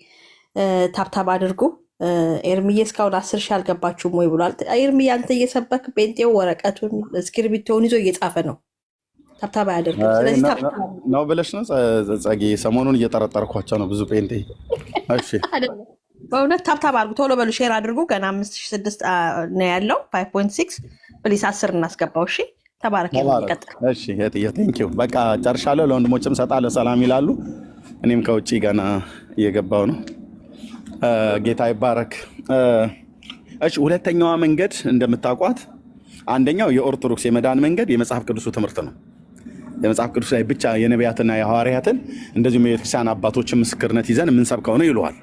ታብታብ አድርጉ። ኤርምዬ እስካሁን 10 ሺህ አልገባችሁም ወይ ብሏል። ኤርምዬ አንተ እየሰበክ ጴንጤው ወረቀቱን እስክሪብቶውን ይዞ እየጻፈ ነው። ታብታብ አያደርግ። ስለዚህ ነው ብለሽ ነው ጸጌ። ሰሞኑን እየጠረጠርኳቸው ነው ብዙ ጴንጤ። እሺ በእውነት ታብታብ አድርጉ፣ ቶሎ በሉ፣ ሼር አድርጉ። ገና 5006 ነው ያለው። 5.6 ፕሊስ 10 እናስገባው። እሺ ተባረክ። ይቀጥል። እሺ ቴንኪው። በቃ ጨርሻለሁ። ለወንድሞችም ሰጣለሁ፣ ሰላም ይላሉ። እኔም ከውጭ ገና እየገባው ነው። ጌታ ይባረክ። እሺ ሁለተኛዋ መንገድ እንደምታውቋት፣ አንደኛው የኦርቶዶክስ የመዳን መንገድ የመጽሐፍ ቅዱሱ ትምህርት ነው። የመጽሐፍ ቅዱስ ላይ ብቻ የነቢያትና የሐዋርያትን እንደዚሁም የቤተክርስቲያን አባቶችን ምስክርነት ይዘን የምንሰብከው ነው ይለዋል።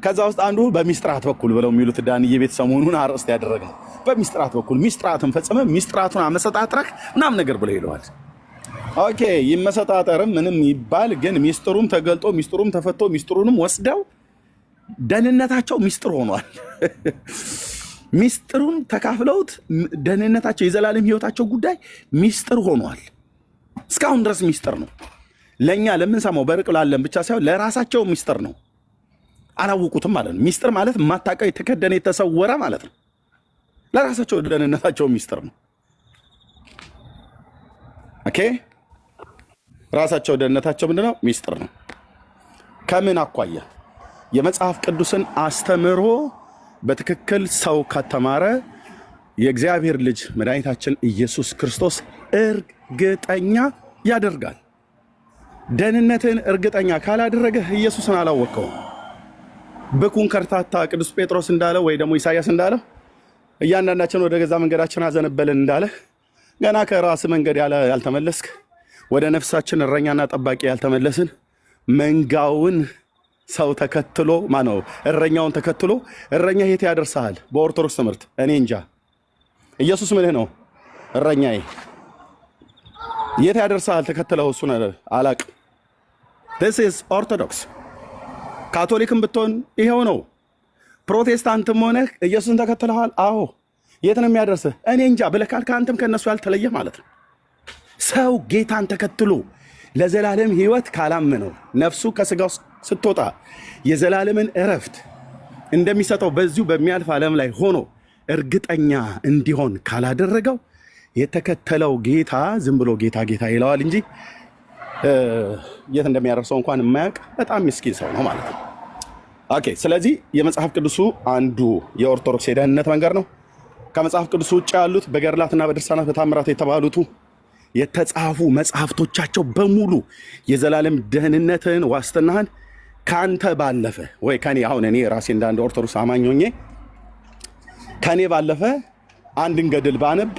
ከዛ ውስጥ አንዱ በሚስጥራት በኩል ብለው የሚሉት ዳንዬ ቤት ሰሞኑን አርዕስት ያደረግነው በሚስጥራት በኩል ሚስጥራትን ፈጽመ ሚስጥራቱን አመሰጣጥረክ ምናምን ነገር ብለው ይለዋል። ኦኬ ይመሰጣጠርም ምንም ይባል ግን ሚስጥሩም ተገልጦ ሚስጥሩም ተፈቶ ሚስጥሩንም ወስደው ደህንነታቸው ሚስጥር ሆኗል። ሚስጥሩን ተካፍለውት ደህንነታቸው የዘላለም ህይወታቸው ጉዳይ ሚስጥር ሆኗል። እስካሁን ድረስ ሚስጥር ነው። ለእኛ ለምንሰማው በርቅ ላለን ብቻ ሳይሆን ለራሳቸው ሚስጥር ነው። አላወቁትም ማለት ነው። ሚስጥር ማለት የማታውቀው የተከደነ የተሰወረ ማለት ነው። ለራሳቸው ደህንነታቸው ሚስጥር ነው። ኦኬ ራሳቸው ደህንነታቸው ምንድነው? ሚስጥር ነው። ከምን አኳያ? የመጽሐፍ ቅዱስን አስተምህሮ በትክክል ሰው ከተማረ የእግዚአብሔር ልጅ መድኃኒታችን ኢየሱስ ክርስቶስ እርግጠኛ ያደርጋል። ደህንነትን እርግጠኛ ካላደረገህ ኢየሱስን አላወቀውም። ብኩን ከርታታ ቅዱስ ጴጥሮስ እንዳለው ወይ ደግሞ ኢሳያስ እንዳለው እያንዳንዳችን ወደ ገዛ መንገዳችን አዘነበልን እንዳለ ገና ከራስ መንገድ ያልተመለስክ ወደ ነፍሳችን እረኛና ጠባቂ ያልተመለስን መንጋውን ሰው ተከትሎ ማነው እረኛውን ተከትሎ እረኛ የት ያደርሳል? በኦርቶዶክስ ትምህርት እኔ እንጃ። ኢየሱስ ምንህ ነው? እረኛዬ የት ያደርሳል? ተከትለው እሱን አላቅም። this is ኦርቶዶክስ። ካቶሊክም ብትሆን ይሄው ነው። ፕሮቴስታንትም ሆነ ኢየሱስን ተከትለዋል። አዎ የት ነው የሚያደርስህ? እኔ እንጃ ብለህ ካልክ አንተም ከነሱ ያልተለየ ማለት ነው። ሰው ጌታን ተከትሎ ለዘላለም ህይወት ካላመነው ነፍሱ ከስጋው ስትወጣ የዘላለምን እረፍት እንደሚሰጠው በዚሁ በሚያልፍ ዓለም ላይ ሆኖ እርግጠኛ እንዲሆን ካላደረገው የተከተለው ጌታ ዝም ብሎ ጌታ ጌታ ይለዋል እንጂ የት እንደሚያደርሰው እንኳን የማያውቅ በጣም ምስኪን ሰው ነው ማለት ነው። ኦኬ ስለዚህ የመጽሐፍ ቅዱሱ አንዱ የኦርቶዶክስ የደህንነት መንገድ ነው። ከመጽሐፍ ቅዱሱ ውጭ ያሉት በገድላትና በድርሳናት በታምራት የተባሉቱ የተጻፉ መጽሐፍቶቻቸው በሙሉ የዘላለም ደህንነትን ዋስትናህን ካንተ ባለፈ ወይ ከኔ አሁን እኔ ራሴ እንዳንድ ኦርቶዶክስ አማኝ ሆኜ ከኔ ባለፈ አንድን ገድል ባነብ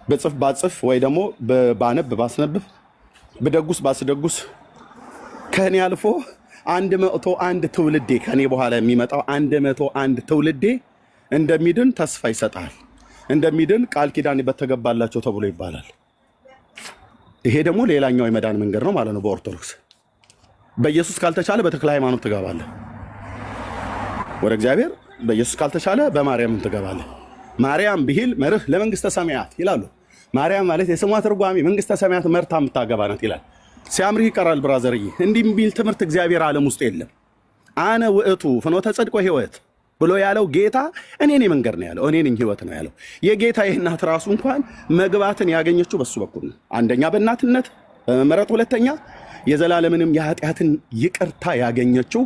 ብጽፍ ባጽፍ ወይ ደግሞ ባነብ ባስነብብ ብደጉስ ባስደጉስ ከኔ አልፎ 101 ትውልዴ ከኔ በኋላ የሚመጣው 101 ትውልዴ እንደሚድን ተስፋ ይሰጣል። እንደሚድን ቃል ኪዳን በተገባላቸው ተብሎ ይባላል። ይሄ ደግሞ ሌላኛው የመዳን መንገድ ነው ማለት ነው። በኦርቶዶክስ በኢየሱስ ካልተቻለ በተክለ ሃይማኖት ትገባለህ ወደ እግዚአብሔር። በኢየሱስ ካልተቻለ በማርያም ትገባለህ። ማርያም ብሂል መርህ ለመንግስተ ሰማያት ይላሉ። ማርያም ማለት የስሟ ትርጓሜ መንግስተ ሰማያት መርታ የምታገባ ናት ይላል። ሲያምርህ ይቀራል ብራዘርዬ። እንዲህ ቢል ትምህርት እግዚአብሔር ዓለም ውስጥ የለም። አነ ውእቱ ፍኖተ ጽድቅ ወሕይወት ብሎ ያለው ጌታ እኔ ነኝ መንገድ ነው ያለው፣ እኔ ነኝ ህይወት ነው ያለው። የጌታ የእናት ራሱ እንኳን መግባትን ያገኘችው በሱ በኩል ነው። አንደኛ በእናትነት በመመረጥ፣ ሁለተኛ የዘላለምንም የኃጢአትን ይቅርታ ያገኘችው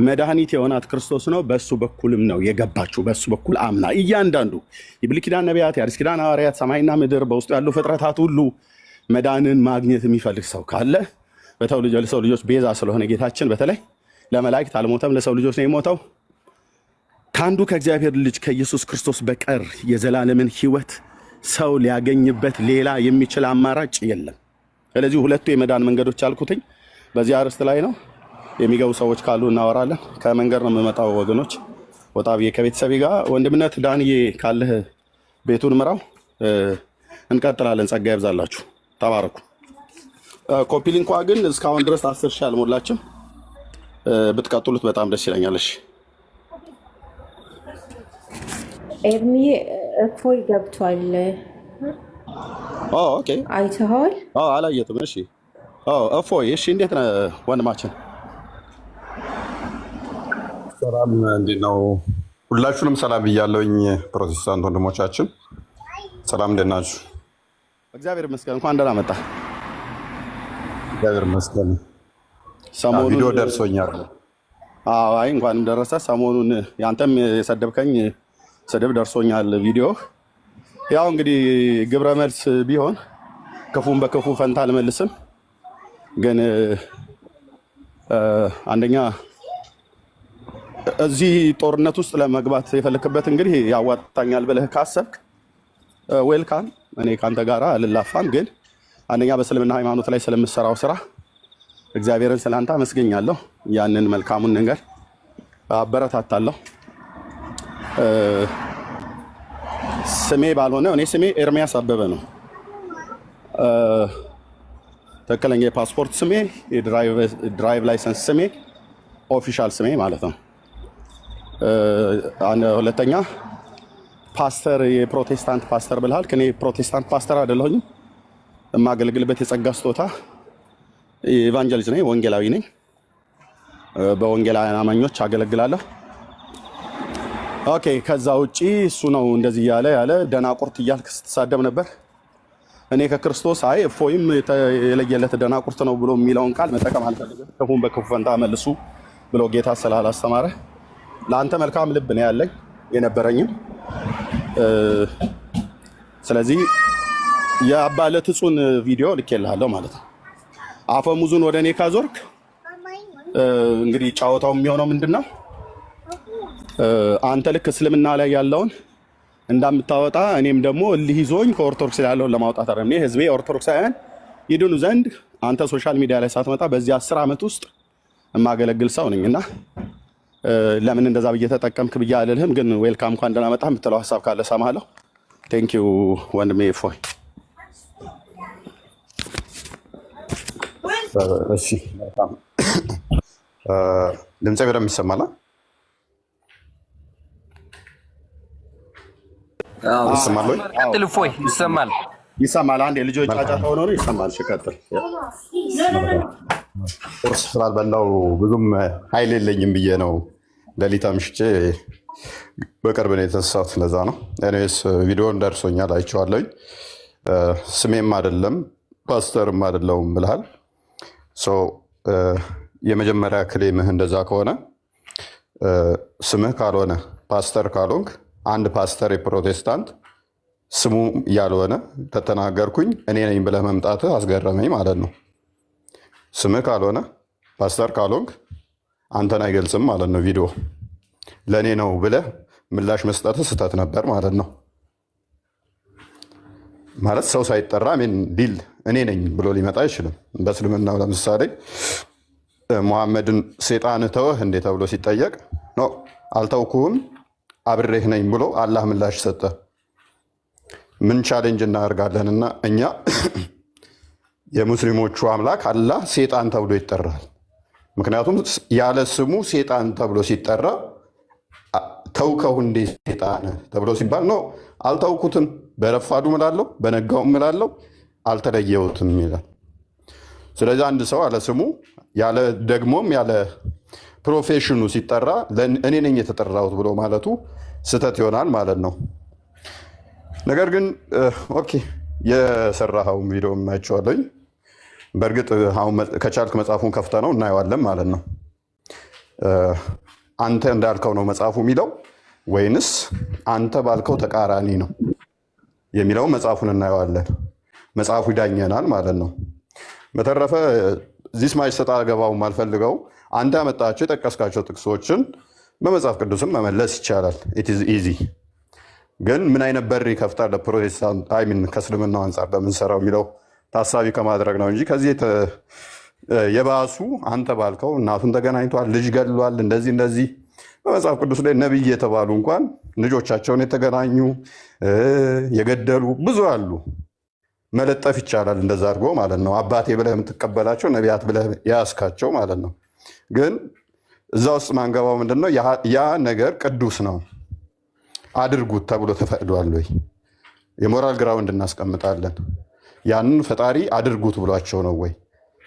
መድኃኒት የሆናት ክርስቶስ ነው። በሱ በኩልም ነው የገባችው። በሱ በኩል አምና እያንዳንዱ የብሉይ ኪዳን ነቢያት፣ የአዲስ ኪዳን ሐዋርያት፣ ሰማይና ምድር በውስጡ ያሉ ፍጥረታት ሁሉ መዳንን ማግኘት የሚፈልግ ሰው ካለ ለሰው ልጆች ቤዛ ስለሆነ ጌታችን በተለይ ለመላእክት አልሞተም፣ ለሰው ልጆች ነው የሞተው። ከአንዱ ከእግዚአብሔር ልጅ ከኢየሱስ ክርስቶስ በቀር የዘላለምን ህይወት ሰው ሊያገኝበት ሌላ የሚችል አማራጭ የለም። ስለዚህ ሁለቱ የመዳን መንገዶች አልኩትኝ በዚህ አርዕስት ላይ ነው። የሚገቡ ሰዎች ካሉ እናወራለን። ከመንገድ ነው የምመጣው ወገኖች፣ ወጣ ብዬ ከቤተሰቤ ጋር። ወንድምነት ዳንዬ ካለህ ቤቱን ምራው። እንቀጥላለን። ጸጋ ይብዛላችሁ። ተባረኩ። ኮፒ ሊንኳ ግን እስካሁን ድረስ 10 ሺህ አልሞላችም። ብትቀጥሉት በጣም ደስ ይለኛል። ኤርሚ እፎይ ገብቷል። ኦኬ አይተኸዋል? አላየሁትም። እሺ እፎይ፣ እሺ እንዴት ነህ ወንድማችን? ሰላም፣ እንዴት ነው? ሁላችሁንም ሰላም ብያለሁኝ። ፕሮቴስታንት ወንድሞቻችን ሰላም፣ እንዴት ናችሁ? እግዚአብሔር ይመስገን። እንኳን ደህና መጣ። እግዚአብሔር ይመስገን። ሰሞኑን ቪዲዮ ደርሶኛል። አይ እንኳንም ደረሰ። ሰሞኑን ያንተም የሰደብከኝ ስድብ ደርሶኛል ቪዲዮ። ያው እንግዲህ ግብረ መልስ ቢሆን ክፉን በክፉ ፈንታ አልመልስም። ግን አንደኛ እዚህ ጦርነት ውስጥ ለመግባት የፈለክበት እንግዲህ ያዋጣኛል ብለህ ካሰብክ ዌልካም፣ እኔ ከአንተ ጋር አልላፋም። ግን አንደኛ በእስልምና ሃይማኖት ላይ ስለምሰራው ስራ እግዚአብሔርን ስለአንተ አመስገኛለሁ። ያንን መልካሙን ነገር አበረታታለሁ። ስሜ ባልሆነ እኔ ስሜ ኤርሚያስ አበበ ነው። ትክክለኛ የፓስፖርት ስሜ፣ የድራይቭ ላይሰንስ ስሜ፣ ኦፊሻል ስሜ ማለት ነው። ሁለተኛ ፓስተር፣ የፕሮቴስታንት ፓስተር ብልሃል። እኔ ፕሮቴስታንት ፓስተር አይደለሁኝም። የማገለግልበት የጸጋ ስጦታ ኢቫንጀሊስት ነኝ፣ ወንጌላዊ ነኝ። በወንጌላውያን አማኞች አገለግላለሁ። ኦኬ። ከዛ ውጪ እሱ ነው እንደዚህ ያለ ደናቁርት እያልክ ስትሳደብ ነበር። እኔ ከክርስቶስ እፎይም የለየለት ደናቁርት ነው ብሎ የሚለውን ቃል መጠቀም አልፈልግም። ክፉን በክፉ ፈንታ መልሱ ብሎ ጌታ ስላላስተማረ ለአንተ መልካም ልብ ነው ያለኝ የነበረኝም። ስለዚህ የአባ ለትጹን ቪዲዮ ልኬልሃለሁ ማለት ነው። አፈሙዙን ወደ እኔ ካዞርክ እንግዲህ ጫወታው የሚሆነው ምንድን ነው? አንተ ልክ እስልምና ላይ ያለውን እንዳምታወጣ እኔም ደግሞ እልህ ይዞኝ ከኦርቶዶክስ ላይ ያለውን ለማውጣት አይደለም። እኔ ህዝቤ ኦርቶዶክሳውያን ይድኑ ዘንድ አንተ ሶሻል ሚዲያ ላይ ሳትመጣ በዚህ 10 ዓመት ውስጥ የማገለግል ሰው ነኝና ለምን እንደዛ ብዬ ተጠቀምክ ብዬ አልልህም። ግን ዌልካም እንኳን ደህና መጣህ የምትለው ሀሳብ ካለ ሰማለሁ። ቴንክ ዩ ወንድሜ እፎይ። እሺ በጣም ድምጼ በደምብ ይሰማል? ይሰማል ወይ? ቀጥል እፎይ። ይሰማል ይሰማል። አንድ የልጆች ጫጫታ ሆኖ ነው ይሰማል። እሺ ቀጥል። ቁርስ ስላልበላው ብዙም ኃይል የለኝም ብዬ ነው ሌሊት አምሽቼ በቅርብ ነው የተነሳሁት። ለዛ ነው። ኤኒዌይስ ቪዲዮን ደርሶኛል፣ አይቼዋለሁኝ። ስሜም አይደለም ፓስተርም አይደለውም ብልሃል። የመጀመሪያ ክሌምህ እንደዛ ከሆነ ስምህ ካልሆነ ፓስተር ካልሆንክ አንድ ፓስተር የፕሮቴስታንት ስሙ ያልሆነ ከተናገርኩኝ እኔ ነኝ ብለህ መምጣትህ አስገረመኝ ማለት ነው። ስምህ ካልሆነ ፓስተር ካልሆንክ አንተን አይገልጽም ማለት ነው። ቪዲዮ ለእኔ ነው ብለህ ምላሽ መስጠትህ ስህተት ነበር ማለት ነው። ማለት ሰው ሳይጠራ ዲል እኔ ነኝ ብሎ ሊመጣ አይችልም። በእስልምናው ለምሳሌ ሙሐመድን ሴጣን ተወህ እንዴ ተብሎ ሲጠየቅ ኖ አልተውኩህም አብሬህ ነኝ ብሎ አላህ ምላሽ ሰጠ። ምን ቻሌንጅ እናደርጋለንና እኛ የሙስሊሞቹ አምላክ አላህ ሴጣን ተብሎ ይጠራል። ምክንያቱም ያለ ስሙ ሴጣን ተብሎ ሲጠራ ተውከው እንዴ ሴጣን ተብሎ ሲባል ነው አልተውኩትም፣ በረፋዱ ምላለው በነጋው ምላለው አልተለየሁትም ይላል። ስለዚህ አንድ ሰው ያለ ስሙ ያለ ደግሞም ያለ ፕሮፌሽኑ ሲጠራ እኔ ነኝ የተጠራሁት ብሎ ማለቱ ስህተት ይሆናል ማለት ነው። ነገር ግን ኦኬ የሰራኸውን ቪዲዮ የማይቸዋለኝ በእርግጥ አሁን ከቻልክ መጽሐፉን ከፍተ ነው እናየዋለን ማለት ነው። አንተ እንዳልከው ነው መጽሐፉ የሚለው ወይንስ አንተ ባልከው ተቃራኒ ነው የሚለው መጽሐፉን እናየዋለን። መጽሐፉ ይዳኘናል ማለት ነው። በተረፈ ዚስ ማች ሰጣ ገባው ማልፈልገው አንተ ያመጣቸው የጠቀስካቸው ጥቅሶችን በመጽሐፍ ቅዱስም መመለስ ይቻላል። ኢት ኢዝ ኢዚ። ግን ምን አይነት በር ይከፍታል ለፕሮቴስታንት ከእስልምናው አንጻር በምንሰራው የሚለው ታሳቢ ከማድረግ ነው እንጂ ከዚህ የባሱ አንተ ባልከው እናቱን ተገናኝቷል፣ ልጅ ገድሏል፣ እንደዚህ በመጽሐፍ ቅዱስ ላይ ነቢይ የተባሉ እንኳን ልጆቻቸውን የተገናኙ የገደሉ ብዙ አሉ። መለጠፍ ይቻላል እንደዛ አድርጎ ማለት ነው። አባቴ ብለህ የምትቀበላቸው ነቢያት ብለህ ያስካቸው ማለት ነው። ግን እዛ ውስጥ ማንገባው ምንድነው? ያ ነገር ቅዱስ ነው አድርጉት ተብሎ ተፈቅዷል ወይ? የሞራል ግራውንድ እናስቀምጣለን። ያንን ፈጣሪ አድርጉት ብሏቸው ነው ወይ?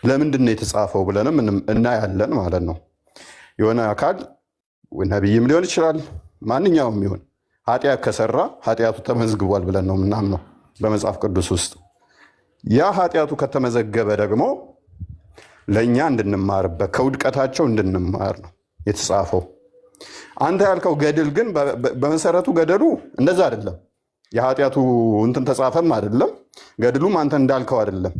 ለምንድን ነው የተጻፈው ብለንም እናያለን ማለት ነው። የሆነ አካል ነቢይም ሊሆን ይችላል ማንኛውም ይሁን ኃጢአት ከሰራ ኃጢአቱ ተመዝግቧል ብለን ነው ምናምነው በመጽሐፍ ቅዱስ ውስጥ። ያ ኃጢአቱ ከተመዘገበ ደግሞ ለእኛ እንድንማርበት ከውድቀታቸው እንድንማር ነው የተጻፈው። አንተ ያልከው ገድል ግን በመሰረቱ ገደሉ እንደዛ አይደለም። የኃጢአቱ እንትን ተጻፈም አይደለም። ገድሉም አንተ እንዳልከው አይደለም።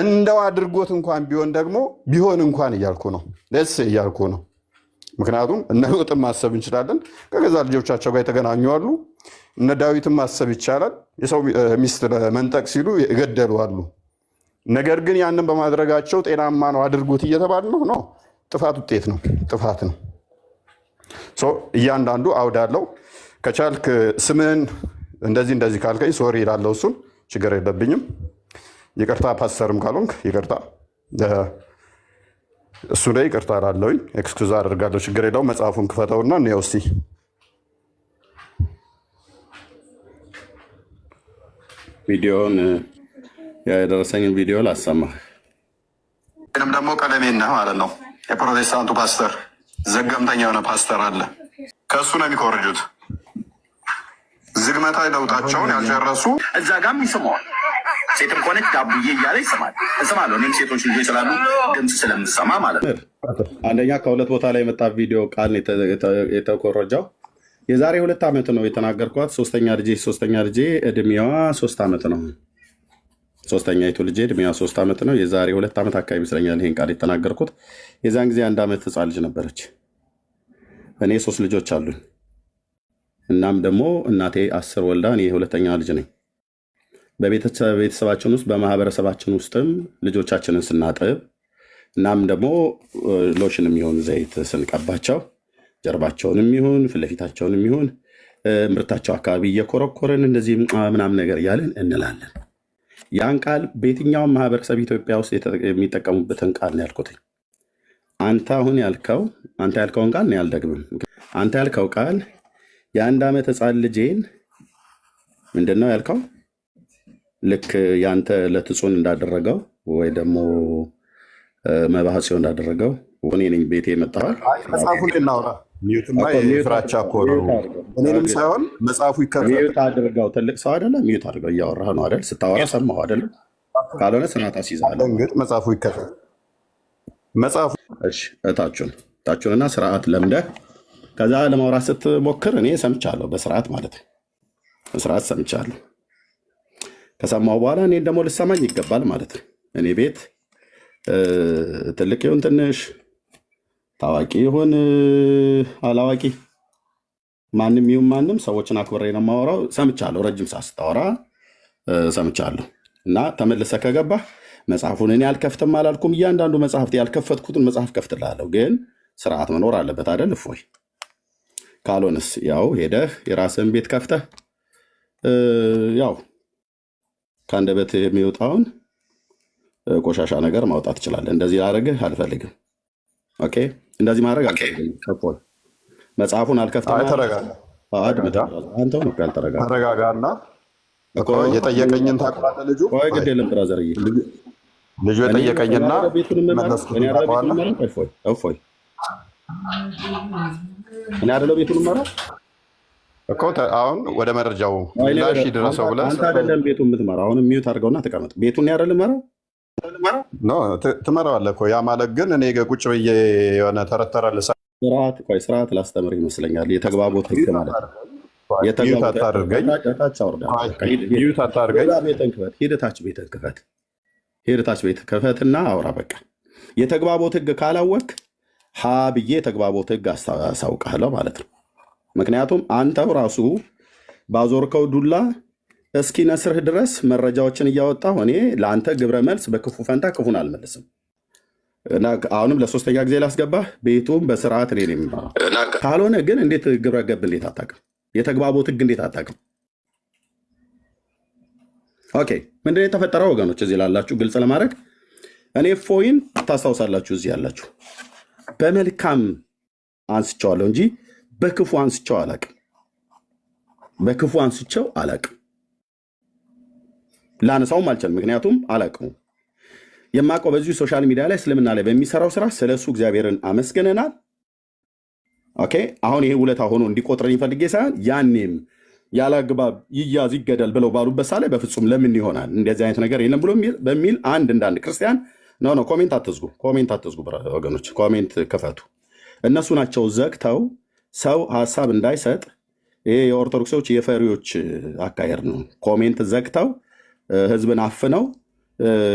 እንደው አድርጎት እንኳን ቢሆን ደግሞ ቢሆን እንኳን እያልኩ ነው ደስ እያልኩ ነው። ምክንያቱም እነ ሎጥን ማሰብ እንችላለን። ከገዛ ልጆቻቸው ጋር የተገናኙ አሉ። እነ ዳዊትን ማሰብ ይቻላል። የሰው ሚስት ለመንጠቅ ሲሉ የገደሉ አሉ። ነገር ግን ያንን በማድረጋቸው ጤናማ ነው አድርጉት እየተባለ ነው። ጥፋት ውጤት ነው፣ ጥፋት ነው። እያንዳንዱ አውድ አለው። ከቻልክ ስምህን እንደዚህ ካልከኝ ሶሪ ይላለው። እሱን ችግር የለብኝም። ይቅርታ ፓስተርም ካልሆንክ ይቅርታ፣ እሱ ላይ ይቅርታ ላለውኝ ኤክስኩዝ አደርጋለሁ። ችግር የለው። መጽሐፉን ክፈተውና እንየው እስቲ። ቪዲዮውን የደረሰኝን ቪዲዮ ላሰማህ። ምንም ደግሞ ቀለሜና ማለት ነው የፕሮቴስታንቱ ፓስተር ዘገምተኛ የሆነ ፓስተር አለ። ከእሱ ነው የሚኮርጁት። ዝግመታዊ ለውጣቸውን ያልጨረሱ እዛ ጋም ይስመዋል። ሴትም ከሆነች ዳቡዬ እያለ ይስማል። እሰማለሁ። እኔም ሴቶች ልጆች ስላሉ ድምፅ ስለምሰማ ማለት ነው። አንደኛ ከሁለት ቦታ ላይ የመጣ ቪዲዮ ቃል የተኮረጃው የዛሬ 2 ዓመት ነው የተናገርኳት። ሶስተኛ ልጄ እድሜዋ 3 ዓመት ነው። ሶስተኛይቱ ልጄ እድሜዋ 3 ዓመት ነው። የዛሬ 2 ዓመት አካባቢ ይመስለኛል ይሄን ቃል የተናገርኩት። የዛን ጊዜ 1 ዓመት ህፃን ልጅ ነበረች። እኔ 3 ልጆች አሉኝ። እናም ደግሞ እናቴ 10 ወልዳ እኔ የሁለተኛ ልጅ ነኝ። በቤተሰባችን ውስጥ በማህበረሰባችን ውስጥም ልጆቻችንን ስናጥብ እናም ደግሞ ሎሽን የሚሆን ዘይት ስንቀባቸው ጀርባቸውንም ይሁን ፊትለፊታቸውንም ይሁን ምርታቸው አካባቢ እየኮረኮረን እንደዚህ ምናምን ነገር እያለን እንላለን። ያን ቃል በየትኛውም ማህበረሰብ ኢትዮጵያ ውስጥ የሚጠቀሙበትን ቃል ነው ያልኩት። አንተ ያልከውን ቃል እኔ አልደግምም። አንተ ያልከው ቃል የ1 ዓመት ህፃን ልጄን ምንድን ነው ያልከው? ልክ ያንተ ለትጹን እንዳደረገው ወይ ደግሞ መባህሲው እንዳደረገው እኔ ነኝ ቤቴ የመጣው። መጽሐፉን እናውራ። ሚዩትማ የፍራቻ እኮ ነው። እኔንም ሳይሆን መጽሐፉ ይከፈል። ሚዩት አድርገው። ትልቅ ሰው አይደለ? ሚዩት አድርገው። እያወራህ ነው አይደል? ስታወራ ሰማሁ አይደል? ካልሆነ ስናት አስይዛለሁ። እንግዲህ መጽሐፉ ይከፈል። መጽሐፉ እታችሁንና ስርዓት ለምደህ ከዛ ለማውራት ስትሞክር እኔ ሰምቻለሁ። በስርዓት ማለት ነው። በስርዓት ሰምቻለሁ። ከሰማሁ በኋላ እኔ ደግሞ ልሰማኝ ይገባል ማለት ነው። እኔ ቤት ትልቅ ይሁን ትንሽ፣ ታዋቂ ይሁን አላዋቂ፣ ማንም ይሁን ማንም ሰዎችን አክብሬ ነው የማወራው። ሰምቻለሁ። ረጅም ሰዓት ስታወራ ሰምቻለሁ። እና ተመልሰህ ከገባህ መጽሐፉን እኔ አልከፍትም አላልኩም። እያንዳንዱ መጽሐፍት ያልከፈትኩትን መጽሐፍ ከፍትልሃለሁ። ግን ስርዓት መኖር አለበት አይደል? እፎይ። ካልሆንስ ያው ሄደህ የራስህን ቤት ከፍተህ ያው ከአንደበት የሚወጣውን ቆሻሻ ነገር ማውጣት ትችላለህ። እንደዚህ ላደርግህ አልፈልግም። ኦኬ፣ እንደዚህ ማድረግ አልፈልግም። እፎይ። መጽሐፉን አልከፍትም። አንተው ነው ያልተረጋጋ። ተረጋጋና የጠየቀኝን ታውቃለህ። ልጁ ግድ የለም ብራዘርዬ፣ ልጁ የጠየቀኝና እፎይ እኔ አይደለው ቤቱን እመራው እኮ። አሁን ወደ መረጃው ላሽ ድረሰው ብለህ አንተ አይደለም ቤቱን የምትመራው። አሁን ሚዩት አድርገውና ተቀመጥ። ቤቱን ያደል መራው ትመራዋለህ እኮ። ያ ማለት ግን እኔ ቁጭ ብዬ የሆነ ተረተራል ስርዓት ላስተምር ይመስለኛል። የተግባቦት ህግ ማለት ሚዩት አታድርገኝ። ሂደታች ቤት ክፈትና አውራ። በቃ የተግባቦት ህግ ካላወቅ ሀ ብዬ የተግባቦት ህግ አሳውቃለሁ ማለት ነው። ምክንያቱም አንተው ራሱ ባዞርከው ዱላ እስኪ ነስርህ ድረስ መረጃዎችን እያወጣሁ እኔ ለአንተ ግብረ መልስ በክፉ ፈንታ ክፉን አልመልስም። አሁንም ለ3ኛ ጊዜ ላስገባህ። ቤቱም በስርዓት እኔ የሚመራው ካልሆነ ግን እንዴት ግብረ ገብ እንዴት አታውቅም? የተግባቦት ህግ እንዴት አታውቅም? ኦኬ፣ ምንድን የተፈጠረው ወገኖች? እዚህ ላላችሁ ግልጽ ለማድረግ እኔ እፎይን ታስታውሳላችሁ። እዚህ ያላችሁ በመልካም አንስቸዋለሁ እንጂ በክፉ አንስቸው አላቅም። በክፉ አንስቸው አላቅም። ላነሳውም አልችልም። ምክንያቱም አላቅሙ። የማውቀው በዚሁ ሶሻል ሚዲያ ላይ እስልምና ላይ በሚሰራው ስራ ስለሱ እግዚአብሔርን አመስግነናል። ኦኬ፣ አሁን ይሄ ውለታ ሆኖ እንዲቆጥረኝ ፈልጌ ሳይሆን ያኔም ያለ አግባብ ይያዝ ይገደል ብለው ባሉበት ሳ ላይ በፍጹም ለምን ይሆናል እንደዚህ አይነት ነገር የለም ብሎ በሚል እንደ አንድ ክርስቲያን ኖ ኮሜንት አትዝጉ፣ ኮሜንት አትዝጉ ወገኖች፣ ኮሜንት ክፈቱ። እነሱ ናቸው ዘግተው ሰው ሀሳብ እንዳይሰጥ። ይሄ የኦርቶዶክሶች የፈሪዎች አካሄድ ነው። ኮሜንት ዘግተው ህዝብን አፍነው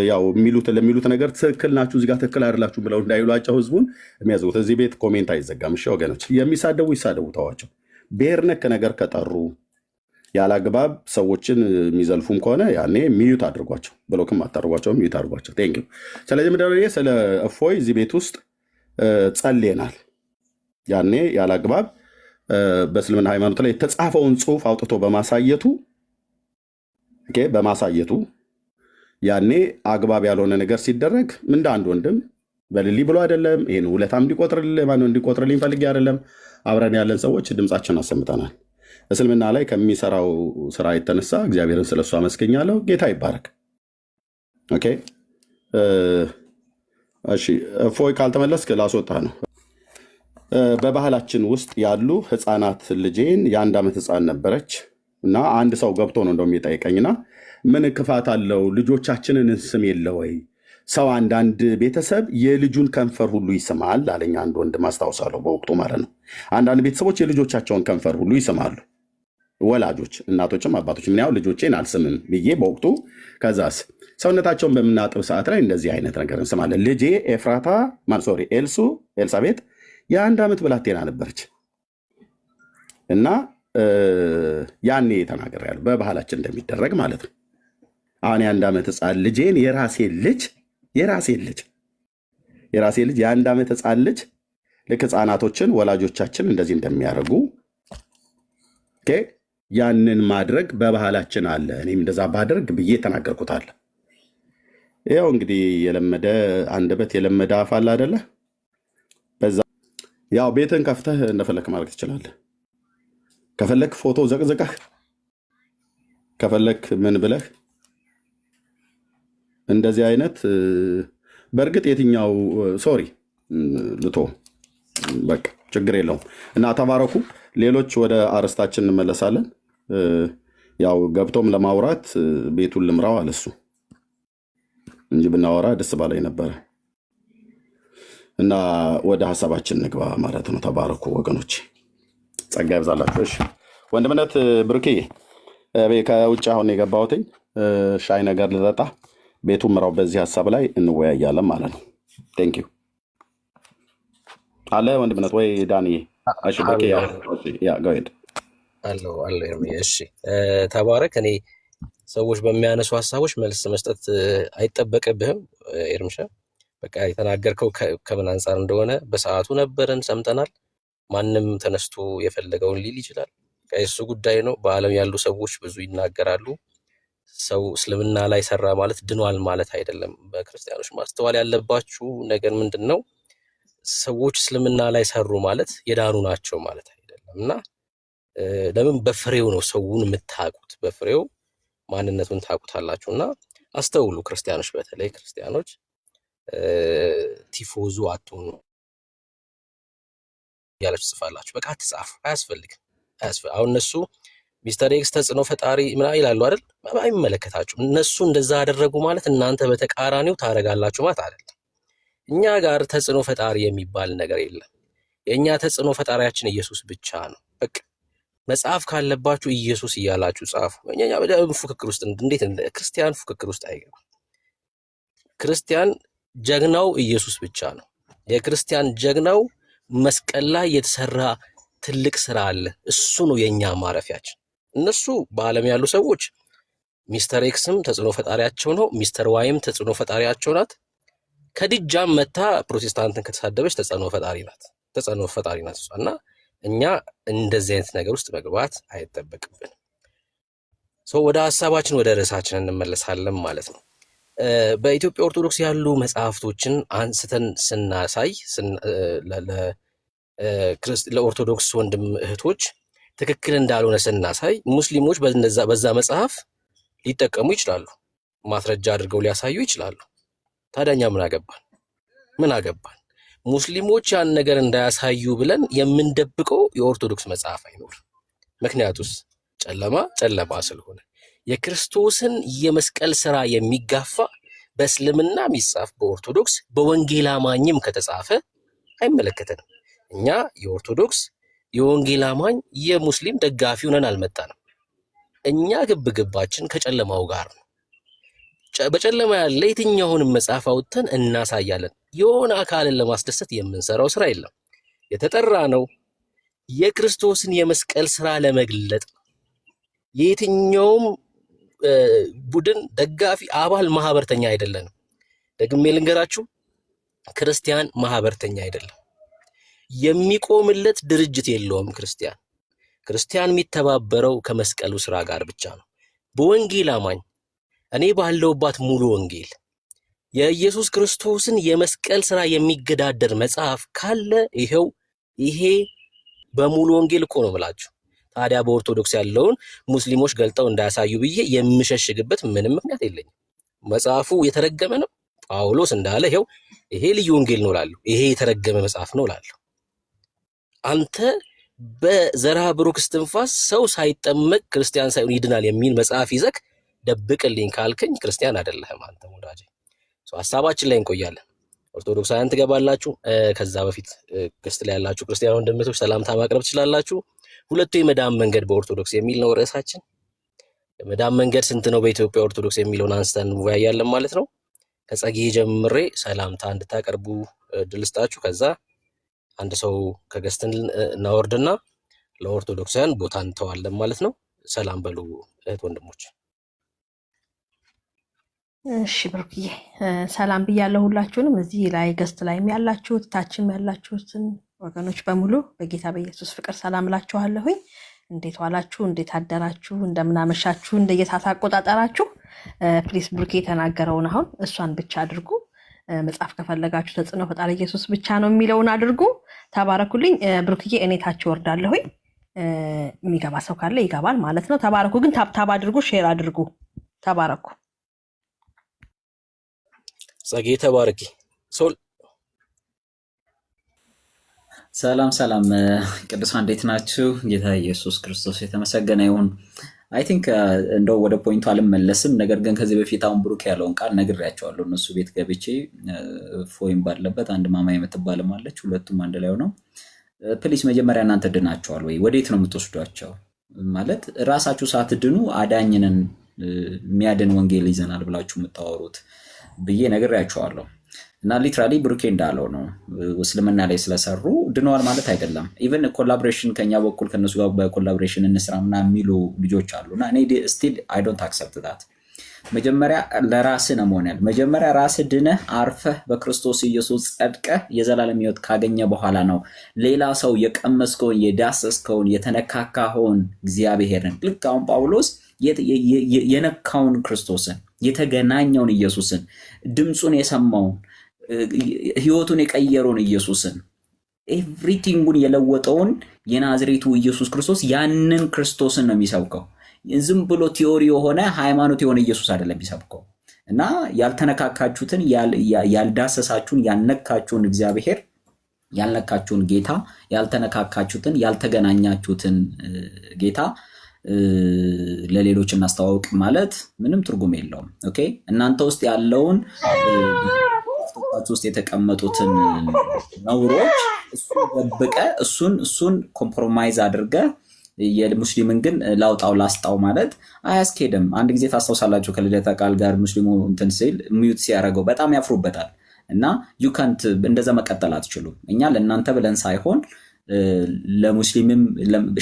ያው ለሚሉት ነገር ትክክል ናችሁ እዚህ ጋር ትክክል አይደላችሁ ብለው እንዳይሏቸው ህዝቡን የሚያዝጉት። እዚህ ቤት ኮሜንት አይዘጋም። እሺ ወገኖች፣ የሚሳደቡ ይሳደቡ፣ ተዋቸው። ብሔር ነክ ነገር ከጠሩ ያላግባብ ሰዎችን የሚዘልፉም ከሆነ ያኔ ሚዩት አድርጓቸው፣ ብሎክም አታድርጓቸው፣ ሚዩት አድርጓቸው። ቴንክ ዩ። ስለዚህ ምድር ስለ እፎይ እዚህ ቤት ውስጥ ጸልየናል። ያኔ ያላግባብ በእስልምና ሃይማኖት ላይ የተጻፈውን ጽሑፍ አውጥቶ በማሳየቱ ያኔ አግባብ ያልሆነ ነገር ሲደረግ እንደ አንድ ወንድም በልሊ ብሎ አይደለም። ይህን ውለታም እንዲቆጥርልኝ ፈልጌ አይደለም። አብረን ያለን ሰዎች ድምፃችን አሰምተናል። እስልምና ላይ ከሚሰራው ስራ የተነሳ እግዚአብሔርን ስለሱ አመስገኛለሁ። ጌታ ይባረክ። ኦኬ እሺ፣ እፎይ ካልተመለስክ ላስወጣ ነው። በባህላችን ውስጥ ያሉ ህፃናት ልጄን የ1 ዓመት ህፃን ነበረች እና አንድ ሰው ገብቶ ነው እንደውም የጠየቀኝና ምን ክፋት አለው ልጆቻችንን ስም የለ ወይ? ሰው አንዳንድ ቤተሰብ የልጁን ከንፈር ሁሉ ይስማል አለኝ። አንድ ወንድም አስታውሳለሁ፣ በወቅቱ ማለት ነው። አንዳንድ ቤተሰቦች የልጆቻቸውን ከንፈር ሁሉ ይስማሉ። ወላጆች እናቶችም አባቶች ምን ያው ልጆቼን አልስምም ብዬ በወቅቱ ከዛስ ሰውነታቸውን በምናጥብ ሰዓት ላይ እንደዚህ አይነት ነገር እንስማለን። ልጄ ኤፍራታ ኤልሳቤጥ የ1 ዓመት ብላቴና ነበረች እና ያኔ ተናግሬያለሁ፣ በባህላችን እንደሚደረግ ማለት ነው። አሁን የ1 ዓመት ህፃን ልጄን የራሴ ልጅ የ1 ዓመት ህፃን ልጅ ልክ ህፃናቶችን ወላጆቻችን እንደዚህ እንደሚያደርጉ ያንን ማድረግ በባህላችን አለ። እኔም እንደዛ ባደርግ ብዬ ተናገርኩታል። ያው እንግዲህ የለመደ አንደበት የለመደ አፍ አለ አይደለ? በዛ ያው ቤትን ከፍተህ እንደፈለክ ማድረግ ትችላለህ። ከፈለክ ፎቶ ዘቅዝቀህ፣ ከፈለክ ምን ብለህ እንደዚህ አይነት በእርግጥ የትኛው ሶሪ ልቶ በቃ ችግር የለውም እና ተባረኩ። ሌሎች ወደ አርስታችን እንመለሳለን። ያው ገብቶም ለማውራት ቤቱን ልምራው አለሱ እንጂ ብናወራ ደስ ባላይ ነበረ እና ወደ ሀሳባችን ንግባ ማለት ነው። ተባረኩ ወገኖች፣ ጸጋ ይብዛላችሁ። እሺ ወንድምነት ብሩኬ ከውጭ አሁን የገባሁትኝ ሻይ ነገር ልጠጣ፣ ቤቱን ምራው። በዚህ ሀሳብ ላይ እንወያያለን ማለት ነው። ቴንክ ዩ አለ ወንድምነት ወይ ዳንዬ? እሺ ብሩኬ ያ ጎሄድ አለው እሺ ተባረክ። እኔ ሰዎች በሚያነሱ ሀሳቦች መልስ መስጠት አይጠበቅብህም ኤርምሻ። በቃ የተናገርከው ከምን አንጻር እንደሆነ በሰዓቱ ነበረን፣ ሰምተናል። ማንም ተነስቶ የፈለገውን ሊል ይችላል። የእሱ ጉዳይ ነው። በዓለም ያሉ ሰዎች ብዙ ይናገራሉ። ሰው እስልምና ላይ ሰራ ማለት ድኗል ማለት አይደለም። በክርስቲያኖች ማስተዋል ያለባችሁ ነገር ምንድን ነው? ሰዎች እስልምና ላይ ሰሩ ማለት የዳኑ ናቸው ማለት አይደለም። እና ለምን በፍሬው ነው ሰውን የምታውቁት፣ በፍሬው ማንነቱን ታውቁታላችሁ። እና አስተውሉ ክርስቲያኖች፣ በተለይ ክርስቲያኖች ቲፎዙ አትሆኑ ያላችሁ ጽፋላችሁ። በቃ አትጻፉ፣ አያስፈልግም። አሁን እነሱ ሚስተር ኤክስ ተጽዕኖ ፈጣሪ ምናምን ይላሉ አይደል? አይመለከታችሁም። እነሱ እንደዛ አደረጉ ማለት እናንተ በተቃራኒው ታደርጋላችሁ ማለት አይደለም። እኛ ጋር ተጽዕኖ ፈጣሪ የሚባል ነገር የለም። የእኛ ተጽዕኖ ፈጣሪያችን ኢየሱስ ብቻ ነው። በቃ መጽሐፍ ካለባችሁ ኢየሱስ እያላችሁ ጻፉ። እኛ ፉክክር ውስጥ እንዴት ክርስቲያን ፉክክር ውስጥ አይገባም። ክርስቲያን ጀግናው ኢየሱስ ብቻ ነው። የክርስቲያን ጀግናው መስቀል ላይ የተሰራ ትልቅ ስራ አለ። እሱ ነው የኛ ማረፊያችን። እነሱ በዓለም ያሉ ሰዎች ሚስተር ኤክስም ተጽዕኖ ፈጣሪያቸው ነው፣ ሚስተር ዋይም ተጽዕኖ ፈጣሪያቸው ናት። ከድጃም መታ ፕሮቴስታንትን ከተሳደበች ተጽዕኖ ፈጣሪ ናት እሷ። እና እኛ እንደዚህ አይነት ነገር ውስጥ መግባት አይጠበቅብን። ወደ ሀሳባችን ወደ ርዕሳችን እንመለሳለን ማለት ነው። በኢትዮጵያ ኦርቶዶክስ ያሉ መጽሐፍቶችን አንስተን ስናሳይ ለኦርቶዶክስ ወንድም እህቶች ትክክል እንዳልሆነ ስናሳይ ሙስሊሞች በዛ መጽሐፍ ሊጠቀሙ ይችላሉ፣ ማስረጃ አድርገው ሊያሳዩ ይችላሉ። ታዲያኛ ምን አገባን? ሙስሊሞች ያን ነገር እንዳያሳዩ ብለን የምንደብቀው የኦርቶዶክስ መጽሐፍ አይኖርም። ምክንያቱስ ጨለማ ስለሆነ የክርስቶስን የመስቀል ስራ የሚጋፋ በእስልምና የሚጻፍ በኦርቶዶክስ በወንጌል አማኝም ከተጻፈ አይመለከተንም። እኛ የኦርቶዶክስ የወንጌል አማኝ የሙስሊም ደጋፊ ሆነን አልመጣንም። እኛ ግብግባችን ከጨለማው ጋር ነው። በጨለማ ያለ የትኛውንም መጽሐፍ አውጥተን እናሳያለን። የሆነ አካልን ለማስደሰት የምንሰራው ስራ የለም። የተጠራ ነው የክርስቶስን የመስቀል ስራ ለመግለጥ። የየትኛውም ቡድን ደጋፊ፣ አባል፣ ማህበርተኛ አይደለንም። ደግሜ ልንገራችሁ፣ ክርስቲያን ማህበርተኛ አይደለም። የሚቆምለት ድርጅት የለውም። ክርስቲያን የሚተባበረው ከመስቀሉ ስራ ጋር ብቻ ነው። በወንጌል አማኝ እኔ ባለውባት ሙሉ ወንጌል የኢየሱስ ክርስቶስን የመስቀል ስራ የሚገዳደር መጽሐፍ ካለ ይሄው ይሄ በሙሉ ወንጌል እኮ ነው የምላችሁ። ታዲያ በኦርቶዶክስ ያለውን ሙስሊሞች ገልጠው እንዳያሳዩ ብዬ የምሸሽግበት ምንም ምክንያት የለኝም። መጽሐፉ የተረገመ ነው። ጳውሎስ እንዳለ ይሄው ይሄ ልዩ ወንጌል ነው እላለሁ። ይሄ የተረገመ መጽሐፍ ነው እላለሁ። አንተ በዘርዓ ብሩክ እስትንፋስ ሰው ሳይጠመቅ ክርስቲያን ሳይሆን ይድናል የሚል መጽሐፍ ይዘክ ደብቅልኝ ካልከኝ ክርስቲያን አይደለህም አንተ ወዳጄ። ሐሳባችን ላይ እንቆያለን። ኦርቶዶክሳውያን ትገባላችሁ። ከዛ በፊት ገስት ላይ ያላችሁ ክርስቲያን ወንድሞች ሰላምታ ማቅረብ ትችላላችሁ። ሁለቱ የመዳን መንገድ በኦርቶዶክስ የሚል ነው ርዕሳችን። የመዳን መንገድ ስንት ነው በኢትዮጵያ ኦርቶዶክስ የሚለውን አንስተን እንወያያለን ማለት ነው። ከጸጌ ጀምሬ ሰላምታ እንድታቀርቡ እድል ስጣችሁ። ከዛ አንድ ሰው ከገስትን እናወርድና ለኦርቶዶክሳውያን ቦታ እንተዋለን ማለት ነው። ሰላም በሉ እህት ወንድሞች። እሺ ብሩክዬ ሰላም ብያለሁ ሁላችሁንም። እዚህ ላይ ገስት ላይም ያላችሁት ታችም ያላችሁትን ወገኖች በሙሉ በጌታ በኢየሱስ ፍቅር ሰላም እላችኋለሁኝ። እንዴት ዋላችሁ? እንዴት አደራችሁ? እንደምናመሻችሁ? እንደየሰዓት አቆጣጠራችሁ። ፕሊስ ብሩኬ የተናገረውን አሁን እሷን ብቻ አድርጉ። መጽሐፍ ከፈለጋችሁ ተጽዕኖ ፈጣሪ ኢየሱስ ብቻ ነው የሚለውን አድርጉ። ተባረኩልኝ። ብሩክዬ እኔ ታች ወርዳለሁኝ። የሚገባ ሰው ካለ ይገባል ማለት ነው። ተባረኩ። ግን ታብታብ አድርጉ፣ ሼር አድርጉ። ተባረኩ። ጸጌ ተባረኪ። ሶል ሰላም ሰላም ቅዱሳን እንዴት ናችሁ? ጌታ ኢየሱስ ክርስቶስ የተመሰገነ ይሁን። አይ ቲንክ እንደው ወደ ፖይንቱ አልመለስም። ነገር ግን ከዚህ በፊት አሁን ብሩክ ያለውን ቃል ነግሬያቸዋለሁ። እነሱ ቤት ገብቼ ፎይም ባለበት አንድ ማማ የምትባልም አለች። ሁለቱም አንድ ላይ ሆነው ፕሊስ መጀመሪያ እናንተ ድናቸዋል ወይ? ወዴት ነው የምትወስዷቸው? ማለት ራሳችሁ ሳትድኑ አዳኝንን የሚያድን ወንጌል ይዘናል ብላችሁ የምታወሩት ብዬ ነግሬያቸዋለሁ። እና ሊትራሊ ብሩኬ እንዳለው ነው። እስልምና ላይ ስለሰሩ ድነዋል ማለት አይደለም። ኢቨን ኮላቦሬሽን ከኛ በኩል ከነሱ ጋር በኮላቦሬሽን እንስራ ምናምን የሚሉ ልጆች አሉና እኔ ስቲል አይ ዶንት አክሰፕት ዳት። መጀመሪያ ለራስህ ነው መሆን ያለ። መጀመሪያ ራስህ ድነህ አርፈህ በክርስቶስ ኢየሱስ ጸድቀህ የዘላለም ሕይወት ካገኘ በኋላ ነው ሌላ ሰው የቀመስከውን የዳሰስከውን የተነካካኸውን እግዚአብሔርን ልክ አሁን ጳውሎስ የነካውን ክርስቶስን የተገናኘውን ኢየሱስን ድምፁን የሰማውን ሕይወቱን የቀየረውን ኢየሱስን ኤቭሪቲንጉን የለወጠውን የናዝሬቱ ኢየሱስ ክርስቶስ ያንን ክርስቶስን ነው የሚሰብከው። ዝም ብሎ ቲዮሪ የሆነ ሃይማኖት የሆነ ኢየሱስ አይደለም የሚሰብከው። እና ያልተነካካችሁትን ያልዳሰሳችሁን ያልነካችሁን እግዚአብሔር ያልነካችሁን ጌታ ያልተነካካችሁትን ያልተገናኛችሁትን ጌታ ለሌሎች እናስተዋውቅ ማለት ምንም ትርጉም የለውም። ኦኬ እናንተ ውስጥ ያለውን ውስጥ የተቀመጡትን ነውሮች እሱ ደብቀ እሱን ኮምፕሮማይዝ አድርገ የሙስሊምን ግን ላውጣው ላስጣው ማለት አያስኬድም። አንድ ጊዜ ታስታውሳላችሁ ከልደታ ቃል ጋር ሙስሊሙ እንትን ሲል ሚዩት ሲያደርገው በጣም ያፍሩበታል። እና ዩ ካንት እንደዛ መቀጠል አትችሉም። እኛ ለእናንተ ብለን ሳይሆን ለሙስሊምም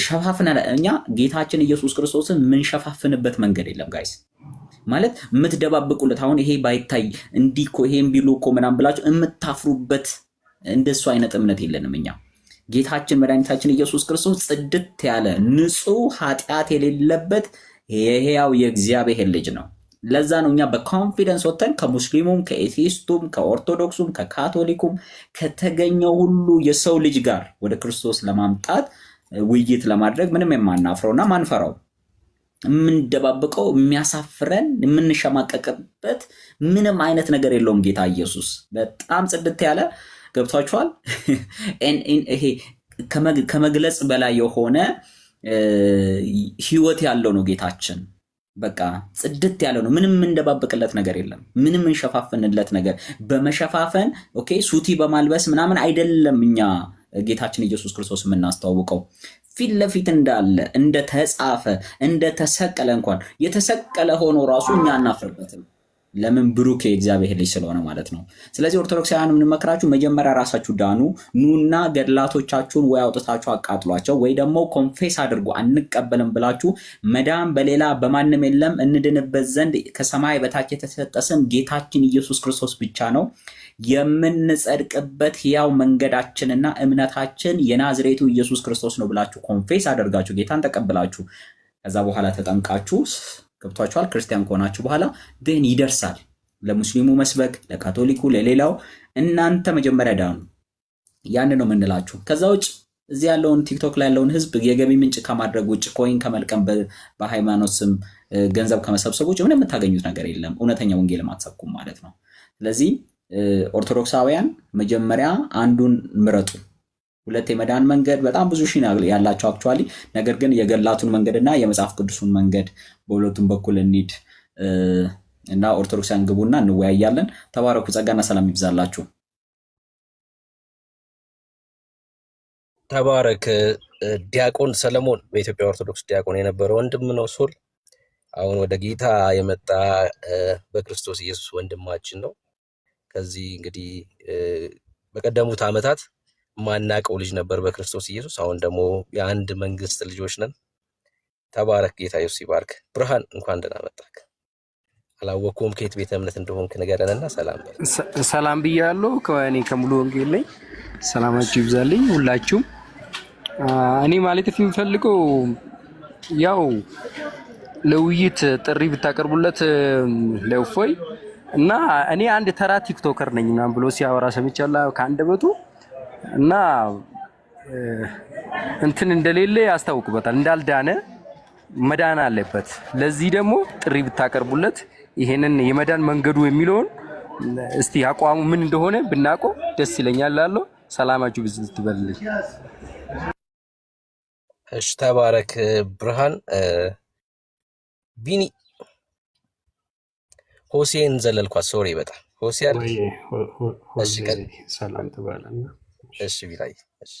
ሸፋፍና እኛ ጌታችን ኢየሱስ ክርስቶስን ምንሸፋፍንበት መንገድ የለም ጋይስ። ማለት የምትደባብቁለት አሁን ይሄ ባይታይ እንዲህ እኮ ይሄን ቢሉ እኮ ምናምን ብላችሁ የምታፍሩበት እንደሱ አይነት እምነት የለንም እኛ። ጌታችን መድኃኒታችን ኢየሱስ ክርስቶስ ጽድት ያለ ንጹህ ኃጢአት የሌለበት የሕያው የእግዚአብሔር ልጅ ነው። ለዛ ነው እኛ በኮንፊደንስ ወተን ከሙስሊሙም ከኤቲስቱም ከኦርቶዶክሱም ከካቶሊኩም ከተገኘው ሁሉ የሰው ልጅ ጋር ወደ ክርስቶስ ለማምጣት ውይይት ለማድረግ ምንም የማናፍረውና ማንፈራው የምንደባብቀው የሚያሳፍረን የምንሸማቀቅበት ምንም አይነት ነገር የለውም። ጌታ ኢየሱስ በጣም ጽድት ያለ ገብቷችኋል። ይሄ ከመግለጽ በላይ የሆነ ህይወት ያለው ነው ጌታችን። በቃ ጽድት ያለ ነው። ምንም እንደባበቅለት ነገር የለም። ምንም እንሸፋፍንለት ነገር በመሸፋፈን ኦኬ ሱቲ በማልበስ ምናምን አይደለም። እኛ ጌታችን ኢየሱስ ክርስቶስ የምናስተዋውቀው ፊት ለፊት እንዳለ እንደተጻፈ እንደተሰቀለ እንኳን የተሰቀለ ሆኖ ራሱ እኛ አናፍርበትም። ለምን? ብሩክ የእግዚአብሔር ልጅ ስለሆነ ማለት ነው። ስለዚህ ኦርቶዶክሳውያን የምንመክራችሁ መጀመሪያ ራሳችሁ ዳኑ። ኑና ገድላቶቻችሁን ወይ አውጥታችሁ አቃጥሏቸው ወይ ደግሞ ኮንፌስ አድርጉ። አንቀበልም ብላችሁ መዳን በሌላ በማንም የለም እንድንበት ዘንድ ከሰማይ በታች የተሰጠ ስም ጌታችን ኢየሱስ ክርስቶስ ብቻ ነው። የምንጸድቅበት ሕያው መንገዳችንና እምነታችን የናዝሬቱ ኢየሱስ ክርስቶስ ነው ብላችሁ ኮንፌስ አድርጋችሁ ጌታን ተቀብላችሁ ከዛ በኋላ ተጠምቃችሁ ገብቷችኋል። ክርስቲያን ከሆናችሁ በኋላ ደን ይደርሳል። ለሙስሊሙ መስበክ፣ ለካቶሊኩ፣ ለሌላው እናንተ መጀመሪያ ዳኑ። ያን ነው የምንላችሁ። ከዛ ውጭ እዚህ ያለውን ቲክቶክ ላይ ያለውን ህዝብ የገቢ ምንጭ ከማድረግ ውጭ ኮይን ከመልቀም በሃይማኖት ስም ገንዘብ ከመሰብሰብ ውጭ ምንም የምታገኙት ነገር የለም። እውነተኛ ወንጌል ማትሰብኩም ማለት ነው። ስለዚህ ኦርቶዶክሳውያን መጀመሪያ አንዱን ምረጡ። ሁለት የመዳን መንገድ በጣም ብዙ ሺህ ያላቸው አክቹአሊ፣ ነገር ግን የገላቱን መንገድና የመጽሐፍ ቅዱሱን መንገድ በሁለቱም በኩል እንሂድ እና ኦርቶዶክሳውያን ግቡና እንወያያለን። ተባረኩ። ጸጋና ሰላም ይብዛላችሁ። ተባረክ። ዲያቆን ሰለሞን በኢትዮጵያ ኦርቶዶክስ ዲያቆን የነበረ ወንድም ነው። ሶል አሁን ወደ ጌታ የመጣ በክርስቶስ ኢየሱስ ወንድማችን ነው። ከዚህ እንግዲህ በቀደሙት ዓመታት ማናቀው ልጅ ነበር በክርስቶስ ኢየሱስ። አሁን ደግሞ የአንድ መንግስት ልጆች ነን። ተባረክ። ጌታ ኢየሱስ ይባርክ። ብርሃን እንኳን ደህና መጣክ። አላወኩም ከየት ቤተ እምነት እንደሆንክ ንገረንና ሰላም በል። ሰላም ብያለሁ። ከእኔ ከሙሉ ወንጌል ላይ ሰላማችሁ ይብዛልኝ ሁላችሁም። እኔ ማለት የምፈልገው ያው ለውይይት ጥሪ ብታቀርቡለት ለእፎይ እና እኔ አንድ ተራ ቲክቶከር ነኝ ምናምን ብሎ ሲያወራ ሰምቻለሁ ከአንደበቱ እና እንትን እንደሌለ ያስታውቅበታል፣ እንዳልዳነ መዳን አለበት። ለዚህ ደግሞ ጥሪ ብታቀርቡለት ይሄንን የመዳን መንገዱ የሚለውን እስቲ አቋሙ ምን እንደሆነ ብናውቀው ደስ ይለኛል። ላለው ሰላማችሁ ብዝት ትበልልኝ። እሺ ተባረክ ብርሃን። ቢኒ ሆሴን ዘለልኳት። ሶሪ በጣም ሆሴ አይደል? እሺ ሰላም ተባለና እሺ ቢላይ እሺ